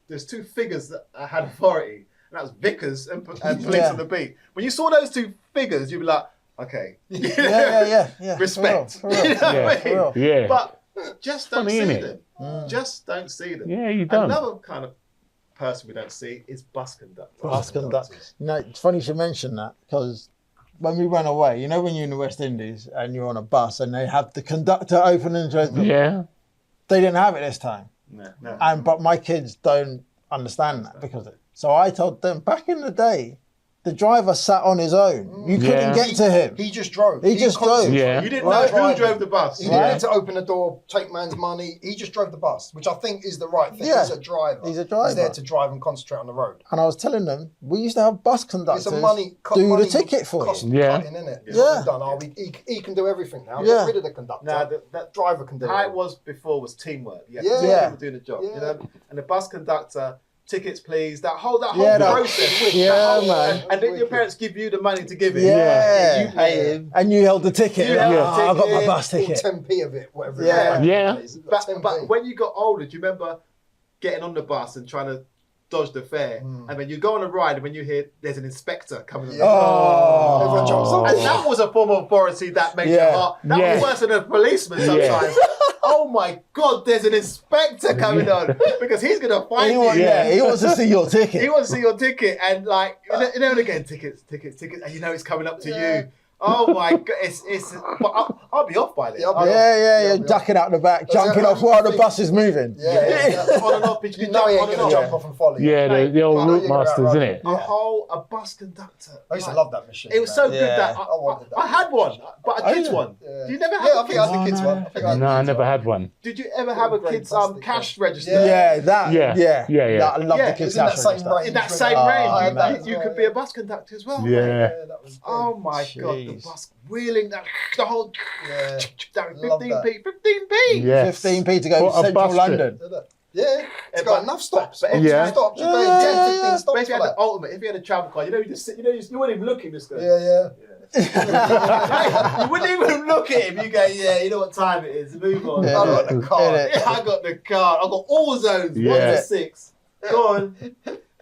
there's two figures that had authority, and that was Vickers and police Yeah. on the beat. When you saw those two figures, you'd be like, okay. Yeah. Respect. For real. You know what I mean? For real. Yeah. But just don't Funny, see innit? them. Just don't see them. Yeah, you don't. Another kind of person we don't see is bus conductors. Bus conductors. You know, it's funny you should mention that because when we went away, you know, when you're in the West Indies and you're on a bus and they have the conductor opening the door, Yeah. they didn't have it this time. No. But my kids don't understand that because of it. So I told them back in the day, the driver sat on his own. You couldn't Yeah. get to him. He just drove. He just drove. concentrated. Yeah. You didn't Right. know who drove the bus. He didn't Right. need to open the door, take man's money. He just drove the bus, which I think is the right thing. Yeah. He's a driver. He's a driver. He's there to drive and concentrate on the road. And I was telling them, we used to have bus conductors It's a money do money the ticket for cost you. Yeah. cutting, isn't it? Yeah. Done. He can do everything now. Yeah. Get rid of the conductor. Now, that driver can do how it. it was before was teamwork. You had Yeah. two Yeah. people doing the job. Yeah. You know? And the bus conductor, tickets please, that whole Yeah, that- process. yeah, That whole- man. And then your parents give you the money to give it. Yeah. You pay him. And you held the ticket. You Like, held the "Oh, I got my ticket. bus All ticket. 10p of it, whatever. Yeah. it is. Yeah. It's But 10p. when you got older, do you remember getting on the bus and trying to dodge the fare? And then you go on a ride and when you hear there's an inspector coming on the Oh. Everyone jumps up. And that was a form of authority that made Yeah. your heart. That Yeah. was worse than a policeman sometimes. Oh my God, there's an inspector coming on because he's gonna find you. He wants to see your ticket. He wants to see your ticket and like you know and again tickets, and you know he's coming up to you. Oh my God, it's. But I'll be off by then. Yeah, I'll be Yeah, Yeah, ducking out the back, jumping off while the bus is moving. Yeah. On and off. You know he ain't going to jump off and follow you. Yeah, the old But- route masters, isn't it? A bus conductor. I used to Like, love that machine. It was so man. good Yeah. that I wanted that. I had one, but a kid's yeah. one. Yeah. Do you never have Yeah, a I think I kid's? had the kids one. I think I had No, the I kids never one. had one. Did you ever have a Great kid's plastic cash one. register? Yeah, that. Yeah. Yeah. Yeah. I love Yeah, the kids' it's in that cash same register. range. In that same Oh, range, man. you could be a bus conductor as well. Yeah. mate. That was good. Oh my God, the Jeez. bus wheeling that the whole Yeah. that Love 15p, 15p. Yes. 15p to go What to a central bus trip. London. Yeah, it's got enough stops. but But Yeah. stops. You're Yeah. going 10, 15 But stops if you for had the that. ultimate, if you had a travel car, you know, you just sit, you wouldn't even look at him. Just go. Yeah. You wouldn't even look at him. You go, yeah, you know what time it is. Move on. Yeah. I got the car. Yeah. Yeah, I got the car. I got all zones. 1 Yeah. to 6. Go on.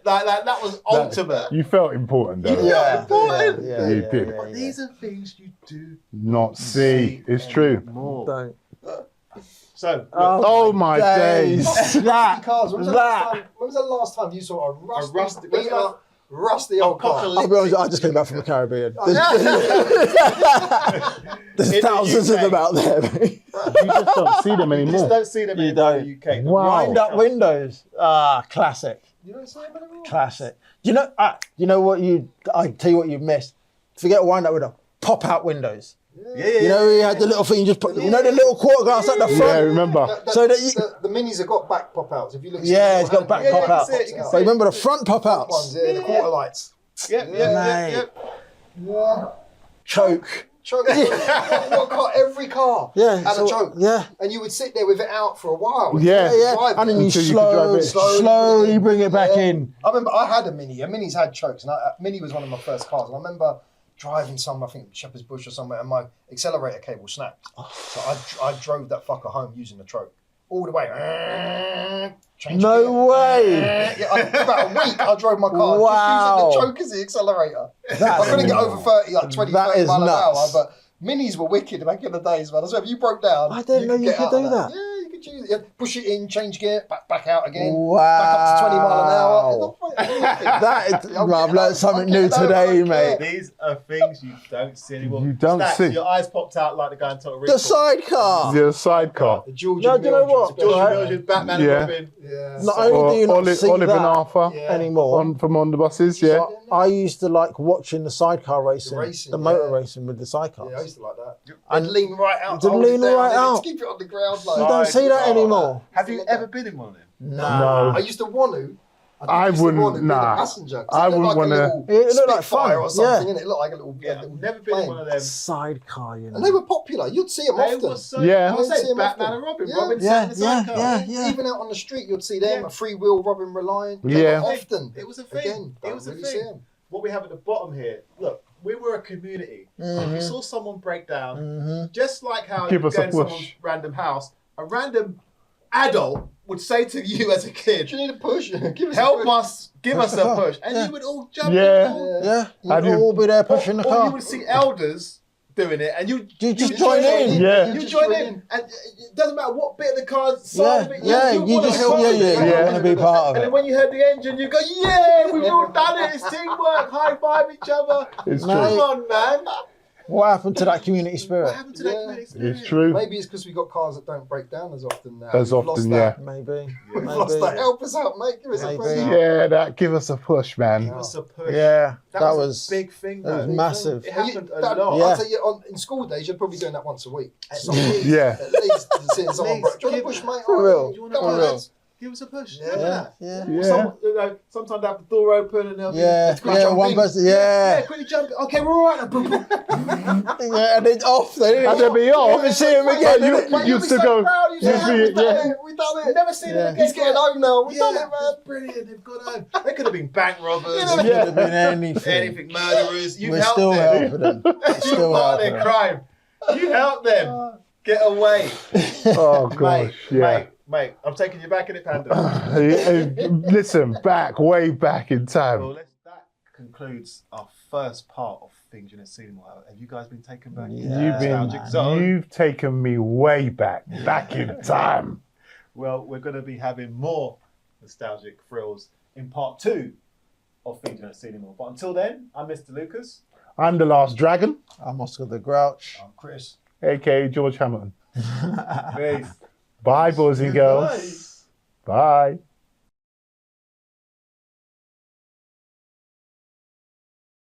Like that was ultimate. You felt important though. Yeah. important. You did. But these are things you do Not see. It's true. more. Don't. So, Oh my days. That. Cars. When was the last time you saw a rusty, when's the last- rusty old car? I'll be honest, I just came back from the Caribbean. There's In the thousands of UK. them out there. mate. You just don't see them you just anymore. don't see them You anymore don't. in the UK. Wow. Wind up windows. Classic. You don't see them anymore? Classic. Do you know what I tell you what you missed? Forget wind up window. Pop out windows. Yeah. You know, you had the little thing, you just put, you know, the little quarter glass at the Yeah, front. remember. So that you- the minis have got back pop outs. If you look, Yeah, it's got back Yeah, pop you can out. see it, you can see But remember the front pop outs? ones, yeah, the quarter lights. Yep. Mate. Yeah. Choke. Choke. What car? Every car Yeah. had so- a choke. Yeah. And you would sit there with it out for a while. Yeah. Yeah. Drive And then it. you Until you could drive it. slowly bring it back Yeah. in. I remember I had a Mini. A Mini's had chokes, and a Mini was one of my first cars. And I remember driving somewhere, I think Shepherd's Bush or somewhere, and my accelerator cable snapped. So I drove that fucker home using the choke all the way. Changed No gear. way. Yeah, about a week I drove my car Wow. just using the choke as the accelerator. That's I couldn't get over 30, like 20, That 30 is mile an hour, nuts. but Minis were wicked back in the days, man. I swear, if you broke down, I didn't know you get could out of do that. Yeah, you could use it. Yeah, push it in, change gear, back out again. Wow. Back up to 20 mile an hour. I've learned something new today, mate. These are things you don't see anymore. You don't Stacks, see. Your eyes popped out like the guy in Total The Recall. sidecar. The sidecar. The George No, do you know what? George Right. Mildred, Batman Yeah. and Robin. Yeah. Not only do you not see Olive and that Arthur anymore, on the buses, yeah. but I used to like watching the sidecar racing, racing, the motor yeah. racing with the sidecars. Yeah, I used to like that. And And lean right out. to hold it lean down, right and out. keep it on the ground. Like, You don't see that anymore. Have you ever been in one of them? No. I used to want to. I used to wouldn't, want to be nah. the passenger. 'Cause I it looked wouldn't like a wanna- little It looked like Spitfire fun, or something, yeah. and it looked like a little. Yeah, little I've never been in plane. one of them. Sidecar, you know. And they were popular. You'd see them They often. were so, Yeah. I was You'd see saying 'em Batman often. and Robin. Yeah. Robin Yeah, sat in the yeah, sidecar. yeah. Even out on the street, you'd see them. Yeah. A free wheel Robin Reliant. Yeah. They were often. It was a thing. Again, It was a really thing. see 'em. What we have at the bottom here, look, we were a community. If you saw someone break down, Mm-hmm. just like how Give you us go a in push. someone's random house, a random adult would say to you as a kid, Do you need a push? Give us help a push. us, give us a push. And Yeah. you would all jump Yeah. in. Yeah, How you'd do you- all be there pushing the Or you car. would see elders doing it and you just join in. Yeah. You Just join join in. And it doesn't matter what bit of the car's Yeah, side of it. yeah, you wanna just, help yeah, it. yeah, you Yeah. want to be part of And then it. when you heard the engine, you go, yeah, we've all done it. It's teamwork. High five each other. It's Come true. on, man. What happened to that community What spirit? happened to that Yeah. community spirit? It's true. Maybe it's because we got cars that don't break down as often now. As We've often, lost yeah. that. Maybe. We've Maybe. lost that. Help us out, mate. Give us a Maybe. push. Yeah, that give us a push, man. Give us a push. Yeah, That was a big thing, that was though. massive. It happened a That- lot. Yeah. I'd say in school days, you're probably doing that once a week. At least. Yeah. At least. Seeing someone least. break. Do you want Give- to push, mate? For Oh, real. do you For wanna go, real. lads? Give us a push. Yeah. Remember Yeah, that? yeah, Yeah. Sometimes they have the door open and they'll be yeah, quickly yeah. jump One in. person, Yeah, yeah, quickly jump in. Okay, we're all right. Boom, boom. yeah, and it's off. They didn't And they'll be off. never see him But again. you- did it? you still go. Proud. You you say, see "We've it, done yeah. it. We've done it. Never seen Yeah. it again. He's getting home now. We've done it, man. It's brilliant. They've got home. They could have been bank robbers. It could have been anything. Anything, murderers. You We're helped still them. helping them. We're You still part of helping their them. crime. You helped them get away. Oh gosh, yeah. Mate, I'm taking you back in it, Panda. Listen, way back in time. Well, that concludes our first part of Things You Never Seen in a While. Have you guys been taken back? Yeah. You've taken me way back in time. Well, we're going to be having more nostalgic thrills in part 2 of Things You Never Seen anymore. But until then, I'm Mr. Lucas. I'm the last dragon, I'm Oscar the Grouch. I'm Chris. aka George Hamilton. Peace. Bye, boys and girls. Bye.